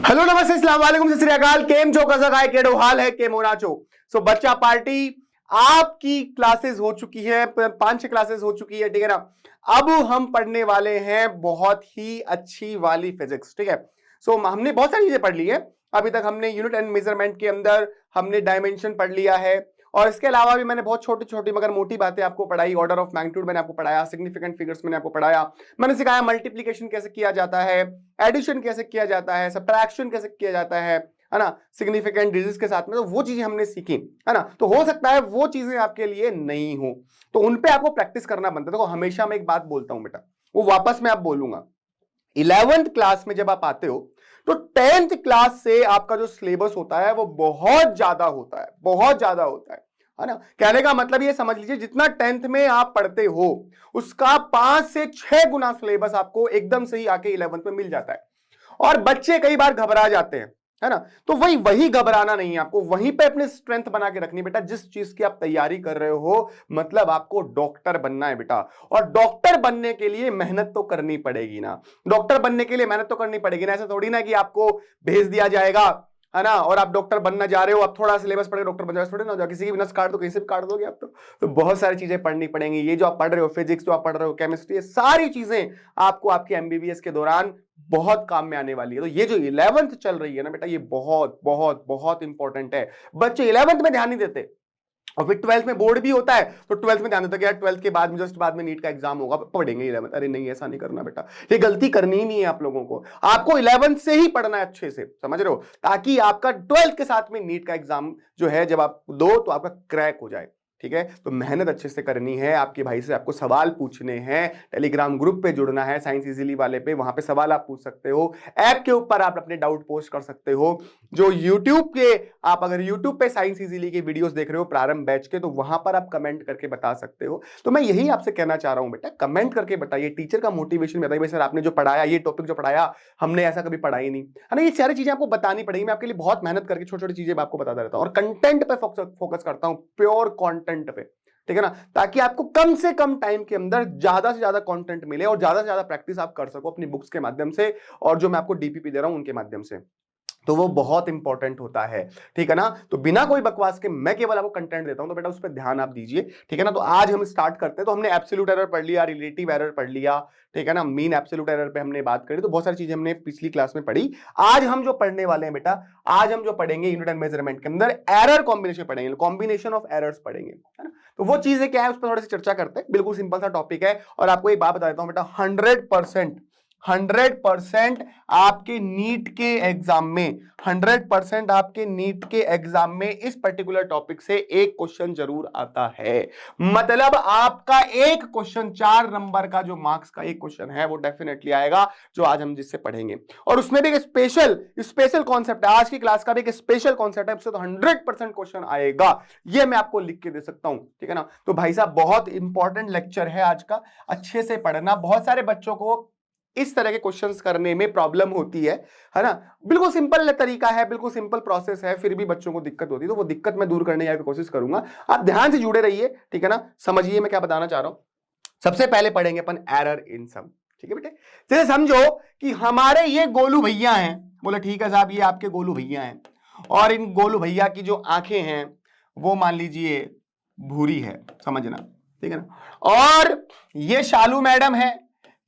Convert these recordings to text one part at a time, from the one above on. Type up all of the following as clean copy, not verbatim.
Hello नमस्ते अस्सलाम वालेकुम सत श्री अकाल। केम छो कसा काय केड़ो हाल है के मोना चो। सो बच्चा पार्टी आपकी क्लासेस हो चुकी है, 5-6 क्लासेस हो चुकी है, ठीक है ना। अब हम पढ़ने वाले हैं बहुत ही अच्छी वाली फिजिक्स, ठीक है। सो हमने बहुत सारी चीजें पढ़ ली है अभी तक। हमने यूनिट एंड मेजरमेंट के अंदर हमने डायमेंशन पढ़ लिया है, और इसके अलावा भी मैंने बहुत छोटी छोटी मगर मोटी बातें आपको पढ़ाई। ऑर्डर ऑफ मैग्नीट्यूड मैंने आपको पढ़ाया, सिग्निफिकेंट फिगर्स मैंने आपको पढ़ाया, मैंने सिखाया मल्टीप्लिकेशन कैसे किया जाता है, एडिशन कैसे किया जाता है, सब्ट्रैक्शन कैसे किया जाता है ना, सिग्निफिकेंट डिजिट्स के साथ में। तो वो चीजें हमने सीखी, है ना। तो हो सकता है वो चीजें आपके लिए नहीं हो, तो उन पे आपको प्रैक्टिस करना बनता है। देखो हमेशा मैं एक बात बोलता हूं बेटा, वो वापस मैं आप बोलूंगा। 11th क्लास में जब आप आते हो तो 10th क्लास से आपका जो सिलेबस होता है वो बहुत ज्यादा होता है, बहुत ज्यादा होता है ना। कहने का मतलब ये समझ लीजिए, जितना 10th में आप पढ़ते हो उसका 5 से 6 गुना सिलेबस आपको एकदम से ही आके 11th में मिल जाता है। और बच्चे कई बार घबरा जाते हैं, है ना। तो वही घबराना नहीं है आपको, वहीं पे अपनी स्ट्रेंथ बना के रखनी बेटा। जिस चीज की आप तैयारी कर रहे हो, मतलब आपको डॉक्टर बनना है बेटा, और डॉक्टर बनने के लिए मेहनत तो करनी पड़ेगी ना। डॉक्टर बनने के लिए मेहनत तो करनी पड़ेगी ना। ऐसा थोड़ी ना कि आपको भेज दिया जाएगा, है ना, और आप डॉक्टर बनना जा रहे हो, आप थोड़ा सिलेबस पढ़े डॉक्टर बन जाओ, थोड़ी ना हो जाओ। किसी की भी नस काट दो, कहीं से भी काट दोगे आप तो बहुत सारी चीजें पढ़नी पड़ेंगी। ये जो आप पढ़ रहे हो, फिजिक्स जो आप पढ़ रहे हो, केमिस्ट्री, ये सारी चीजें आपको आपके एमबीबीएस के दौरान बहुत काम में आने वाली है। तो ये जो 11th चल रही है ना बेटा, ये बहुत बहुत बहुत इंपॉर्टेंट है। बच्चे 11th में ध्यान नहीं देते, और फिर 12th में बोर्ड भी होता है तो 12th में ध्यान देता है कि यार 12th के बाद में जस्ट बाद में नीट का एग्जाम होगा, पढ़ेंगे 11th। अरे नहीं, ऐसा नहीं करना बेटा, ये गलती करनी ही नहीं है आप लोगों को। आपको 11th से ही पढ़ना है अच्छे से, समझ रहे हो, ताकि आपका 12th के साथ में नीट का एग्जाम जो है जब आप दो तो आपका क्रैक हो जाए, ठीक है। तो मेहनत अच्छे से करनी है, आपके भाई से आपको सवाल पूछने हैं, टेलीग्राम ग्रुप पे जुड़ना है साइंस इजीली वाले पे, वहां पे सवाल आप पूछ सकते हो। ऐप के ऊपर आप अपने डाउट पोस्ट कर सकते हो। जो यूट्यूब के, आप अगर यूट्यूब पे साइंस इजीली के वीडियोस देख रहे हो प्रारंभ बैच के, तो वहां पर आप कमेंट करके बता सकते हो। तो मैं यही आपसे कहना चाह रहा हूं बेटा, कमेंट करके बताइए, टीचर का मोटिवेशन बताइए। भाई सर आपने जो पढ़ाया, ये टॉपिक जो पढ़ाया हमने ऐसा कभी पढ़ा ही नहीं, है ना। ये सारी चीजें आपको बतानी पड़ेगी। मैं आपके लिए बहुत मेहनत करके छोटी छोटी चीजें आपको बताता रहता हूं, और कंटेंट पे फोकस करता हूं, प्योर कंटेंट पे, ठीक है ना, ताकि आपको कम से कम टाइम के अंदर ज्यादा से ज्यादा कंटेंट मिले और ज्यादा से ज्यादा प्रैक्टिस आप कर सको अपनी बुक्स के माध्यम से, और जो मैं आपको डीपीपी दे रहा हूं उनके माध्यम से। तो वो बहुत इंपॉर्टेंट होता है, ठीक है ना। तो बिना कोई बकवास के मैं केवल आपको कंटेंट देता हूं, तो बेटा उस पर ध्यान आप दीजिए, ठीक है ना। तो आज हम स्टार्ट करते हैं। तो हमने एब्सोल्यूट एरर पढ़ लिया, रिलेटिव एरर पढ़ लिया, ठीक है ना, मीन एब्सोल्यूट एरर पे हमने बात करी, तो बहुत सारी चीजें हमने पिछली क्लास में पढ़ी। आज हम जो पढ़ने वाले हैं बेटा, आज हम जो पढ़ेंगे यूनिट एंड मेजरमेंट के अंदर एरर कॉम्बिनेशन पढ़ेंगे, कॉम्बिनेशन ऑफ एरर्स पढ़ेंगे, है ना। तो वो चीजें क्या है उस पर थोड़ी सी चर्चा करते हैं। बिल्कुल सिंपल सा टॉपिक है, और आपको एक बात बता देता हूं बेटा, 100% आपके नीट के एग्जाम में, 100% आपके नीट के एग्जाम में इस पर्टिकुलर टॉपिक से एक क्वेश्चन जरूर आता है। मतलब आपका एक क्वेश्चन, 4 नंबर का जो मार्क्स का एक क्वेश्चन है वो डेफिनेटली आएगा, जो आज हम जिससे पढ़ेंगे। और उसमें भी एक स्पेशल कॉन्सेप्ट है, आज की क्लास का भी एक स्पेशल कॉन्सेप्ट है, उससे तो 100% क्वेश्चन आएगा, ये मैं आपको लिख के दे सकता हूं, ठीक है ना। तो भाई साहब बहुत इंपॉर्टेंट लेक्चर है आज का, अच्छे से पढ़ना। बहुत सारे बच्चों को इस तरह के क्वेश्चंस करने में प्रॉब्लम होती है ना। बिल्कुल सिंपल तरीका है, बिल्कुल सिंपल प्रोसेस है, फिर भी बच्चों को दिक्कत होती है, तो वो दिक्कत मैं दूर करने की कोशिश करूंगा। आप ध्यान से जुड़े रहिए, ठीक है ना। समझिए मैं क्या बताना चाह रहा हूं। सबसे पहले पढ़ेंगे अपन एरर इन सम, ठीक है बेटे। जैसे समझो कि हमारे ये गोलू भैया हैं, बोले ठीक है साहब ये आपके गोलू भैया हैं, और इन गोलू भैया की जो आंखें हैं वो मान लीजिए भूरी है, समझना, ठीक है ना। और ये शालू मैडम है,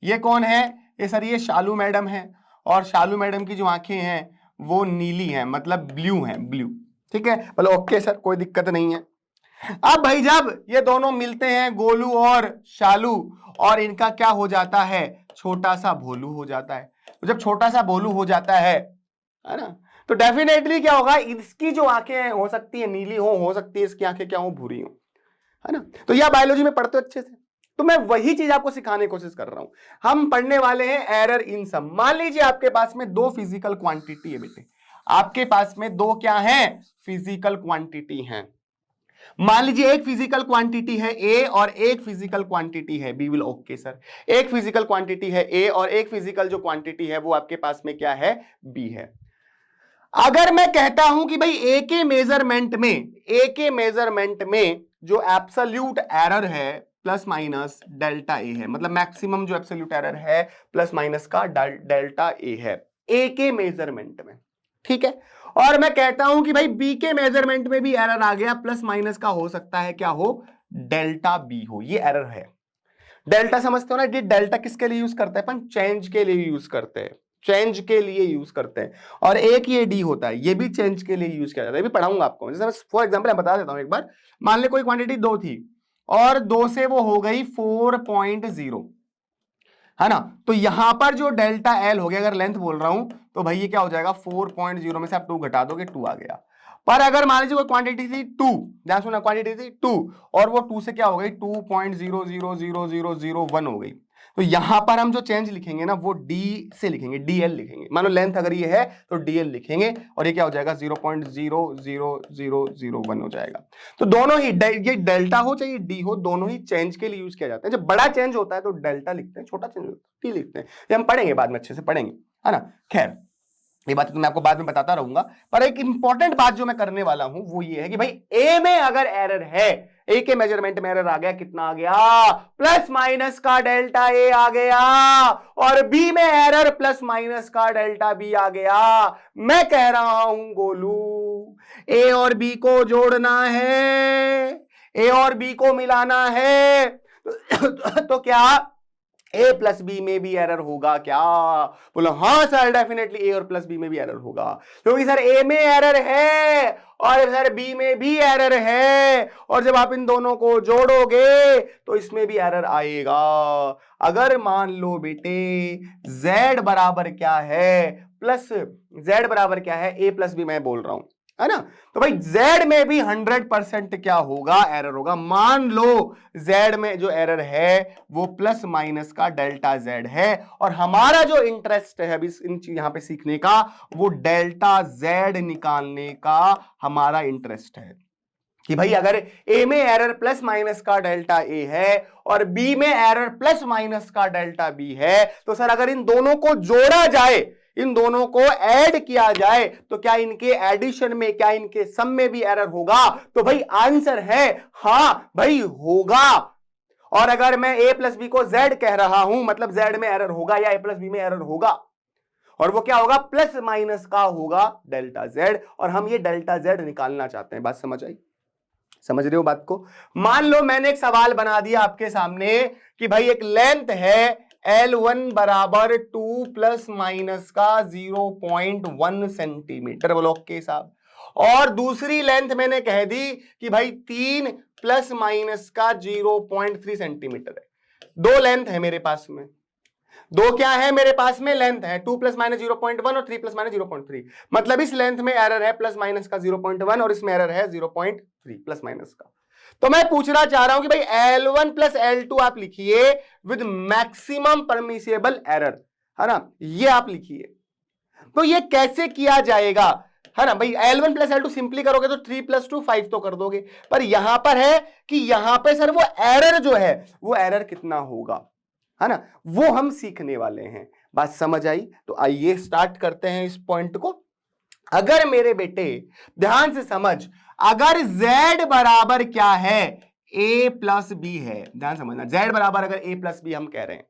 ये कौन है, ये सर ये शालू मैडम है, और शालू मैडम की जो आंखें हैं वो नीली हैं, मतलब ब्लू हैं, ब्लू, ठीक है। बोलो ओके सर कोई दिक्कत नहीं है। अब भाई जब ये दोनों मिलते हैं गोलू और शालू, और इनका क्या हो जाता है, छोटा सा भोलू हो जाता है। तो जब छोटा सा भोलू हो जाता है ना, तो डेफिनेटली क्या होगा, इसकी जो आंखें हो सकती है नीली हो सकती है इसकी आंखें क्या हो, भूरी हो, है ना। तो यह बायोलॉजी में पढ़ते हो अच्छे से, तो मैं वही चीज आपको सिखाने की कोशिश कर रहा हूं। हम पढ़ने वाले हैं एरर इन सम। मान लीजिए आपके पास में दो फिजिकल क्वांटिटी है बेटे, आपके पास में दो क्या है, फिजिकल क्वांटिटी है। मान लीजिए एक फिजिकल क्वांटिटी है ए और एक फिजिकल क्वांटिटी है बी। विल ओके सर, एक फिजिकल क्वांटिटी है ए और एक फिजिकल जो क्वांटिटी है वो आपके पास में क्या है, बी है। अगर मैं कहता हूं कि भाई ए के मेजरमेंट में जो एब्सोल्यूट एरर है प्लस माइनस डेल्टा ए है, मतलब मैक्सिमम जो एब्सोल्यूट एरर है प्लस माइनस का डेल्टा ए है, ए के मेजरमेंट में, ठीक है। और मैं कहता हूं कि भाई बी के मेजरमेंट में भी एरर आ गया, प्लस माइनस का हो सकता है क्या हो, डेल्टा बी हो, ये एरर है। डेल्टा समझते हो ना, ये डेल्टा किसके लिए यूज करते हैं अपन, चेंज के लिए यूज करते हैं, चेंज के लिए यूज करते हैं। और एक ये डी होता है, ये भी चेंज के लिए यूज किया जाता है, ये भी पढ़ाऊंगा आपको। जैसे फॉर एग्जांपल मैं बता देता हूं एक बार, मान ले कोई क्वांटिटी 2 थी और 2 से वो हो गई 4.0, है ना। तो यहां पर जो डेल्टा एल हो गया, अगर लेंथ बोल रहा हूं तो भाई ये क्या हो जाएगा, 4.0 में से आप 2 घटा दोगे, 2 आ गया। पर अगर मान लीजिए कोई क्वांटिटी थी 2, ध्यान सुना, क्वांटिटी थी 2 और वो 2 से क्या हो गई, 2.0000001 हो गई। तो यहां पर हम जो चेंज लिखेंगे ना वो डी से लिखेंगे, डीएल लिखेंगे। मानो लेंथ अगर ये है तो डीएल लिखेंगे और ये क्या हो जाएगा, 0.00001 हो जाएगा। तो दोनों ही, ये डेल्टा हो चाहे डी हो, दोनों ही चेंज के लिए यूज किया जाता है। जब बड़ा चेंज होता है तो डेल्टा लिखते हैं, छोटा चेंज होता है टी लिखते हैं। ये हम पढ़ेंगे बाद में, अच्छे से पढ़ेंगे, है ना। खैर ये बात तो मैं आपको बाद में बताता रहूंगा, पर एक इंपॉर्टेंट बात जो मैं करने वाला हूं वो ये है कि भाई ए में अगर एरर है, ए के मेजरमेंट में एरर आ गया, कितना आ गया, प्लस माइनस का डेल्टा ए आ गया, और बी में एरर प्लस माइनस का डेल्टा बी आ गया। मैं कह रहा हूं गोलू, ए और बी को जोड़ना है, ए और बी को मिलाना है, तो क्या ए प्लस बी में भी एरर होगा क्या? बोलो हाँ सर, डेफिनेटली ए और प्लस बी में भी एरर होगा, क्योंकि सर ए में एरर है और सर बी में भी एरर है, और जब आप इन दोनों को जोड़ोगे तो इसमें भी एरर आएगा। अगर मान लो बेटे z बराबर क्या है, प्लस z बराबर क्या है, ए प्लस बी मैं बोल रहा हूं, है ना। तो भाई z में भी 100% क्या होगा, एरर होगा। मान लो z में जो एरर है वो प्लस माइनस का डेल्टा z है, और हमारा जो इंटरेस्ट है अभी इन चीज यहां पे सीखने का, वो डेल्टा z निकालने का हमारा इंटरेस्ट है। कि भाई अगर ए में एरर प्लस माइनस का डेल्टा ए है और बी में एरर प्लस माइनस का डेल्टा बी है, तो सर अगर इन दोनों को जोड़ा जाए, इन दोनों को ऐड किया जाए, तो क्या इनके एडिशन में, क्या इनके सम में भी एरर होगा? तो भाई आंसर है हां भाई होगा। और अगर मैं ए प्लस बी को जेड कह रहा हूं, मतलब जेड में एरर होगा या ए प्लस बी में एरर होगा, और वो क्या होगा, प्लस माइनस का होगा डेल्टा जेड, और हम ये डेल्टा जेड निकालना चाहते हैं। बात समझ आई? समझ रहे हो बात को? मान लो मैंने एक सवाल बना दिया आपके सामने कि भाई एक लेंथ है L1 बराबर 2 प्लस माइनस का 0.1 सेंटीमीटर, बोलो ओके साहब। और दूसरी लेंथ मैंने कह दी कि भाई 3 प्लस माइनस का 0.3 सेंटीमीटर है। दो लेंथ है मेरे पास में, दो क्या है मेरे पास में, लेंथ है 2 प्लस माइनस 0.1 और 3 प्लस माइनस 0.3। मतलब इस लेंथ में एरर है प्लस माइनस का 0.1 और इसमें एरर है 0.3 प्लस माइनस का। तो मैं पूछना चाह रहा हूं कि भाई L1 प्लस L2 आप लिखिए विद मैक्सिमम परमिसिबल एरर, है ना, ये आप लिखिए। तो ये कैसे किया जाएगा, है ना भाई। L1 प्लस L2 सिंपली करोगे तो 3 प्लस 2 5 तो कर दोगे, पर यहां पर है कि यहां पर सर वो एरर जो है वो एरर कितना होगा, है ना, वो हम सीखने वाले हैं। बात समझ आई? तो आइए स्टार्ट करते हैं इस पॉइंट को। अगर मेरे बेटे ध्यान से समझ, अगर z बराबर क्या है, a प्लस बी है, ध्यान समझना, z बराबर अगर a प्लस बी हम कह रहे हैं,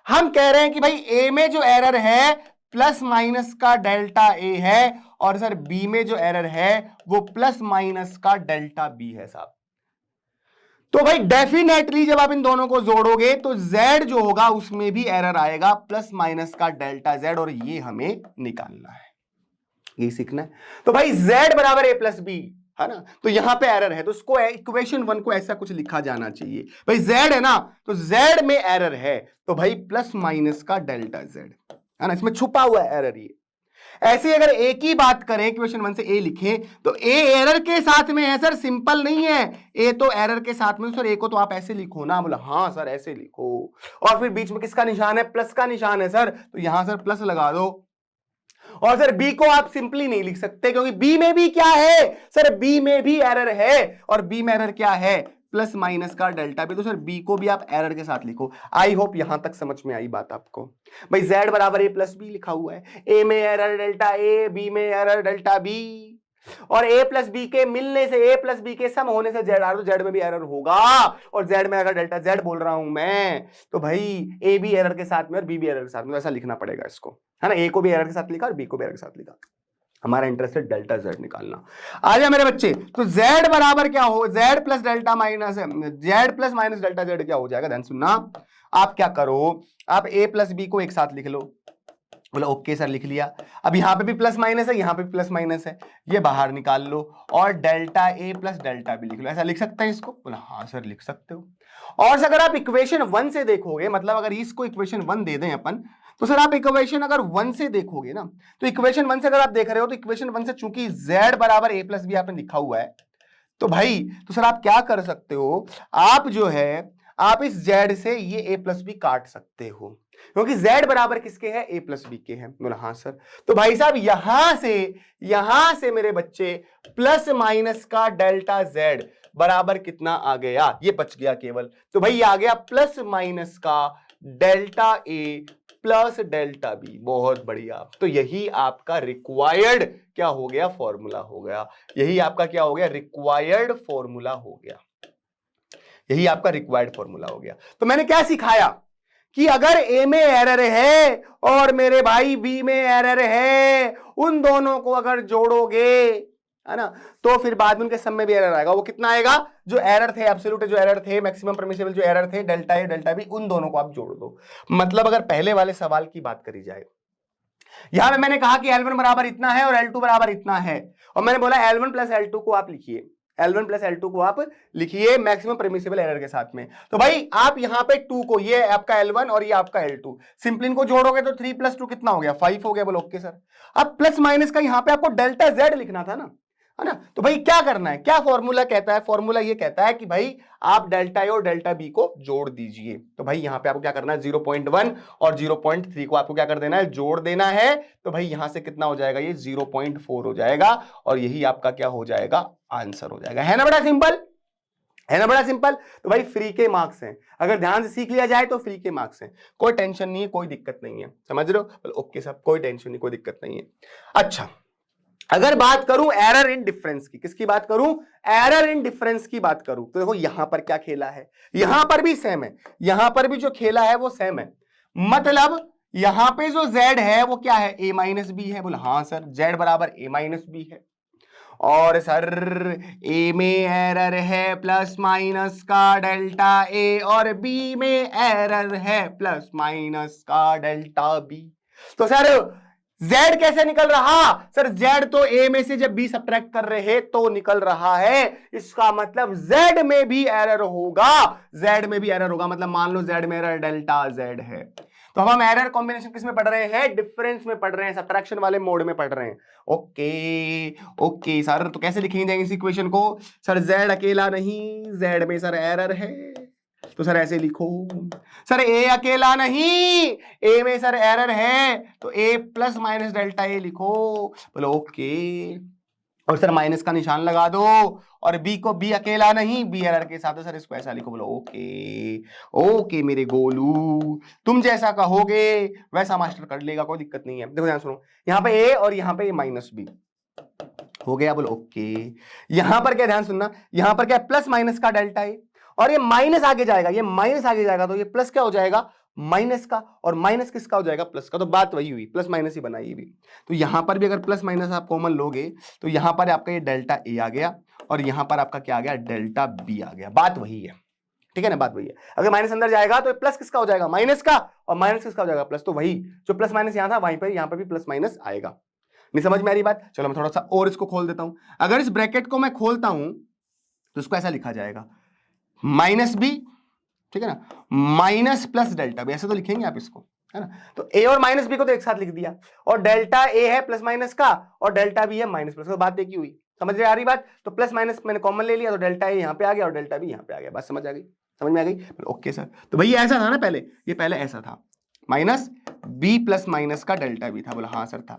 हम कह रहे हैं कि भाई a में जो एरर है प्लस माइनस का डेल्टा a है, और सर b में जो एरर है वो प्लस माइनस का डेल्टा b है साहब। तो भाई डेफिनेटली जब आप इन दोनों को जोड़ोगे तो z जो होगा उसमें भी एरर आएगा प्लस माइनस का डेल्टा z, और ये हमें निकालना है, ये सीखना है। तो भाई z बराबर a प्लस बी, है ना, तो यहां पे एरर है, तो उसको इक्वेशन 1 को ऐसा कुछ लिखा जाना चाहिए। भाई z है ना, तो z में एरर है तो भाई प्लस माइनस का डेल्टा z, है ना, इसमें छुपा हुआ एरर ये। ऐसे अगर ए की बात करें, इक्वेशन 1 से ए लिखें, तो ए एरर के साथ में है सर, सिंपल नहीं है, ए तो एरर के साथ में, सर ए को तो आप ऐसे लिखो ना, बोला हाँ सर ऐसे लिखो, और फिर बीच में किसका निशान है, प्लस का निशान है सर, तो यहां सर प्लस लगा दो। और सर बी को आप सिंपली नहीं लिख सकते, क्योंकि बी में भी क्या है सर, बी में भी एरर है, और बी में एरर क्या है, प्लस माइनस का डेल्टा बी, तो सर बी को भी आप एरर के साथ लिखो। आई होप यहां तक समझ में आई बात आपको। भाई z बराबर a प्लस बी लिखा हुआ है, a में एरर डेल्टा a, b में एरर डेल्टा b, और a प्लस बी के मिलने से, a प्लस बी के सम होने से जेड आ रहा, तो जेड में भी एरर होगा। और जेड में अगर डेल्टा जेड बोल रहा हूं मैं, तो भाई a भी एरर के साथ में और b भी एरर के साथ में, ऐसा लिखना पड़ेगा इसको, है ना। a को भी एरर के साथ लिखा और b को भी एरर के साथ लिखा। हमारा इंटरेस्ट है डेल्टा जेड निकालना। आ जाए मेरे बच्चे, तो जेड बराबर क्या हो, Z plus delta minus, Z plus minus delta Z क्या हो जाएगा, ध्यान सुनना। आप क्या करो, आप a प्लस बी को एक साथ लिख लो। बोला ओके सर, लिख लिया। अब यहां पे भी प्लस माइनस है, यहां पे भी प्लस माइनस है, ये बाहर निकाल लो, और delta A plus delta B लिख लो। ऐसा लिख सकते हैं इसको? बोला हाँ सर लिख सकते हो। और अगर आप इक्वेशन 1 से देखोगे, मतलब अगर इसको इक्वेशन 1 दे दें अपन, तो सर आप इक्वेशन अगर 1 से देखोगे ना, तो इक्वेशन 1 से अगर आप देख रहे हो, तो इक्वेशन 1 से चूंकि z बराबर a प्लस बी आपने लिखा हुआ है, तो भाई तो सर आप क्या कर सकते हो, आप जो है आप इस z से ये a प्लस बी काट सकते हो, क्योंकि z बराबर किसके है, a प्लस बी के हैं। बोला हाँ सर। तो भाई साहब यहां से मेरे बच्चे प्लस माइनस का डेल्टा z बराबर कितना आ गया, ये बच गया केवल। तो भाई ये आ गया प्लस माइनस का delta A plus delta B. बहुत बढ़िया। तो यही आपका रिक्वायर्ड क्या हो गया, फॉर्मूला हो गया। यही आपका क्या हो गया, रिक्वायर्ड फॉर्मूला हो गया। यही आपका रिक्वायर्ड फॉर्मूला हो गया। तो मैंने क्या सिखाया कि अगर ए में एरर है और मेरे भाई बी में एरर है, उन दोनों को अगर जोड़ोगे, है ना, तो फिर बाद में उनके सम में भी एरर आएगा। वो कितना आएगा, जो एरर थे एब्सोल्यूट जो एरर थे, मैक्सिमम परमिसिबल जो एरर थे, डेल्टा ए डेल्टा बी, उन दोनों को आप जोड़ दो। मतलब अगर पहले वाले सवाल की बात करी जाए, यहां पे मैंने कहा कि L1 बराबर इतना है और L2 बराबर इतना है, और मैंने बोला L1 प्लस L2 को आप लिखिए, L1 प्लस L2 को आप लिखिए मैक्सिमम परमिसिबल एरर के साथ में। तो भाई आप यहां पे 2 को, ये आपका L1 और ये आपका L2, सिंपल इनको जोड़ोगे तो 3 प्लस 2 कितना हो गया, 5 हो गया। बोलो ओके सर। अब प्लस माइनस का यहां पे आपको डेल्टा जेड लिखना था ना, है ना। तो भाई क्या करना है, क्या फॉर्मूला कहता है, फॉर्मूला ये कहता है कि भाई आप डेल्टा ए और डेल्टा बी को जोड़ दीजिए। तो भाई यहां पे आपको क्या करना है, 0.1 और 0.3 को आपको क्या कर देना है, जोड़ देना है। तो भाई यहां से कितना हो जाएगा, ये 0.4 हो जाएगा, और यही आपका क्या हो जाएगा, आंसर हो जाएगा। है ना बड़ा सिंपल, है ना बड़ा सिंपल। तो भाई फ्री के मार्क्स हैं, अगर ध्यान से सीख लिया जाए तो फ्री के मार्क्स हैं, कोई टेंशन नहीं है, कोई दिक्कत नहीं है, समझ रहे हो। ओके साहब, कोई टेंशन नहीं, कोई दिक्कत नहीं है। अच्छा, अगर बात करूं एरर इन डिफरेंस की, किसकी बात करूं, एरर इन डिफरेंस की बात करूं, तो देखो यहां पर क्या खेला है, यहां पर भी सेम है, यहां पर भी जो खेला है वो सेम है। मतलब यहां पे जो z है वो क्या है, a माइनस बी है। बोला हाँ सर, z बराबर a माइनस बी है। और सर a में एरर है प्लस माइनस का डेल्टा a, और b में एरर है प्लस माइनस का डेल्टा b। तो सर z कैसे निकल रहा, सर z तो a में से जब b सब्ट्रैक्ट कर रहे तो निकल रहा है, इसका मतलब z में भी एरर होगा, z में भी एरर होगा। मतलब मान लो z में एरर डेल्टा z है, तो हम एरर कॉम्बिनेशन किस में पढ़ रहे हैं, डिफरेंस में पढ़ रहे हैं, सब्ट्रैक्शन वाले मोड में पढ़ रहे हैं। ओके ओके सर, तो कैसे लिखेंगे इस इक्वेशन को, सर z अकेला नहीं, z में सर एरर है, तो सर ऐसे लिखो। सर a अकेला नहीं, a में सर एरर है, तो a plus minus delta a लिखो। बोलो ओके, और सर माइनस का निशान लगा दो, और b को b अकेला नहीं, b एरर के साथ है, सर इसको ऐसा लिखो। बोलो ओके ओके मेरे गोलू, तुम जैसा कहोगे वैसा मास्टर कर लेगा, कोई दिक्कत नहीं है। देखो ध्यान सुनो, यहाँ पे a और यहाँ पे माइनस b हो गया। बोलो ओके, यहां पर क्या, ध्यान सुनना, यहां पर क्या प्लस माइनस का डेल्टा ए, और ये माइनस आगे जाएगा, ये माइनस आगे जाएगा, तो ये प्लस क्या हो जाएगा, माइनस का, और माइनस किसका हो जाएगा, प्लस का। तो बात वही हुई, प्लस माइनस ही बनाई भी। तो यहां पर भी अगर प्लस माइनस आप कॉमन लोगे, तो यहां पर आपका ये डेल्टा ए आ गया, और यहां पर आपका क्या आ गया, डेल्टा बी आ गया। बात वही है, ठीक है ना, बात वही है। अगर माइनस अंदर जाएगा तो प्लस किसका हो जाएगा, माइनस का, और माइनस किसका हो जाएगा, प्लस। तो वही जो प्लस माइनस यहां था, वहीं पर यहां पर भी प्लस माइनस आएगा। नहीं समझ में आ रही बात, चलो मैं थोड़ा सा और इसको खोल देता हूं। अगर इस ब्रैकेट को मैं खोलता हूं तो इसको ऐसा लिखा जाएगा, माइनस बी, ठीक है ना, माइनस प्लस डेल्टा बी, ऐसे तो लिखेंगे आप इसको, है ना। तो ए और माइनस बी को तो एक साथ लिख दिया, और डेल्टा ए है प्लस माइनस का, और डेल्टा बी है माइनस प्लस का। बात देखी हुई, समझ में आ रही बात। तो प्लस माइनस मैंने कॉमन ले लिया, तो डेल्टा ए यहां पे आ गया और डेल्टा बी यहां पे आ गया। बात समझ आ गई, समझ में आ गई। ओके सर, तो भैया ऐसा था ना पहले, ये पहले ऐसा था, माइनस बी प्लस माइनस का डेल्टा बी था। बोला हाँ सर था,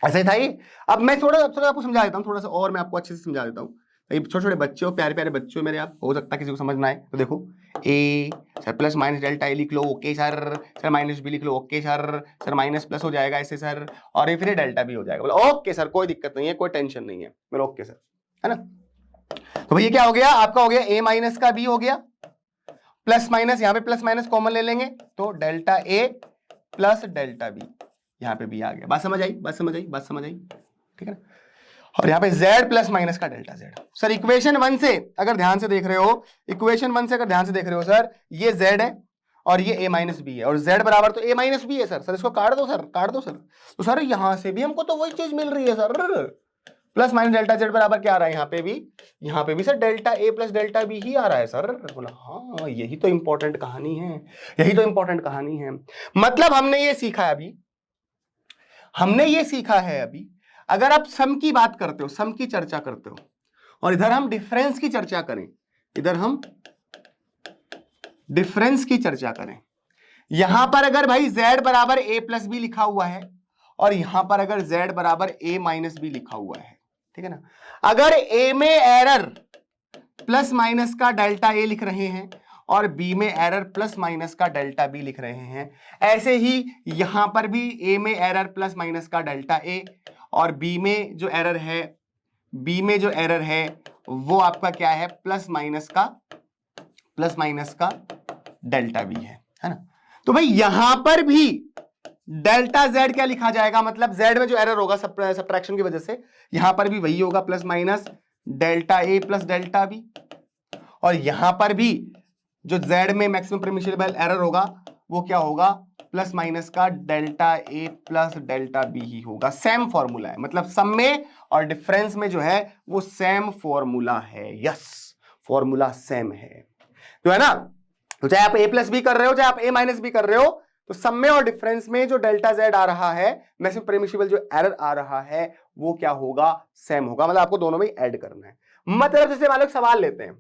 ऐसा ही था ये। अब मैं थोड़ा आपको समझा देता हूं, थोड़ा सा और मैं आपको अच्छे से समझा देता हूं। छोटे छोटे बच्चे हो, प्यारे प्यारे बच्चे हो मेरे, आप हो सकता है किसी को समझ ना आए तो देखो ए sir plus minus delta A लिख लो, ओके सर माइनस बी लिख लो, ओके सर माइनस प्लस हो जाएगा ऐसे सर, और ये फिर डेल्टा बी हो जाएगा, बोला ओके सर कोई दिक्कत नहीं है, कोई टेंशन नहीं है, बोला ओके सर, है ना। तो भैया क्या हो गया आपका, हो गया ए माइनस का बी हो गया, प्लस माइनस यहाँ पे प्लस माइनस कॉमन ले लेंगे तो delta A plus delta B, यहाँ पे बी आ गया। बात समझ आई, बात समझ आई, बात समझ आई, ठीक है ना। और यहाँ पे z प्लस माइनस का डेल्टा z। सर इक्वेशन 1 से अगर ध्यान से देख रहे हो, इक्वेशन 1 से अगर ध्यान से देख रहे हो सर, ये z है और ये a माइनस बी है, और z बराबर तो a माइनस बी है सर। सर इसको काट दो सर, काट दो सर। तो सर यहां से भी हमको तो वही चीज मिल रही है sir, plus minus delta z बराबर क्या आ रहा है, यहाँ पे भी sir delta a plus delta B ही आ रहा है सर। बोला हाँ यही तो इंपॉर्टेंट कहानी है, यही तो इंपॉर्टेंट कहानी है। मतलब हमने ये सीखा है अभी, हमने ये सीखा है अभी, अगर आप सम की बात करते हो, सम की चर्चा करते हो, और इधर हम डिफरेंस की चर्चा करें, इधर हम डिफरेंस की चर्चा करें, यहां पर अगर भाई z बराबर a प्लस बी लिखा हुआ है और यहां पर अगर z बराबर a माइनस बी लिखा हुआ है, ठीक है ना। अगर a में एरर प्लस माइनस का डेल्टा a लिख रहे हैं और b में एरर प्लस माइनस का डेल्टा b लिख रहे हैं, ऐसे ही यहां पर भी a में एरर प्लस माइनस का डेल्टा a और b में जो एरर है वो आपका क्या है, प्लस माइनस का डेल्टा b है ना। तो भाई यहां पर भी डेल्टा z क्या लिखा जाएगा, मतलब z में जो एरर होगा सब्ट्रैक्शन की वजह से, यहां पर भी वही होगा, plus minus delta a plus delta b, और यहां पर भी जो z में मैक्सिमम परमिसिबल एरर होगा वो क्या होगा, प्लस माइनस का delta a plus delta b ही होगा। सेम फॉर्मूला है, मतलब सम में और डिफरेंस में जो है वो सेम फॉर्मूला है। यस, फॉर्मूला सेम है, तो है ना। तो चाहे आप a प्लस बी कर रहे हो, चाहे आप a माइनस बी कर रहे हो, तो सम में और डिफरेंस में जो डेल्टा z आ रहा है, मैक्सिमम परमिसिबल जो एरर आ रहा है वो क्या होगा, सेम होगा। मतलब आपको दोनों में ऐड करना है। मतलब जैसे मान लो सवाल लेते हैं,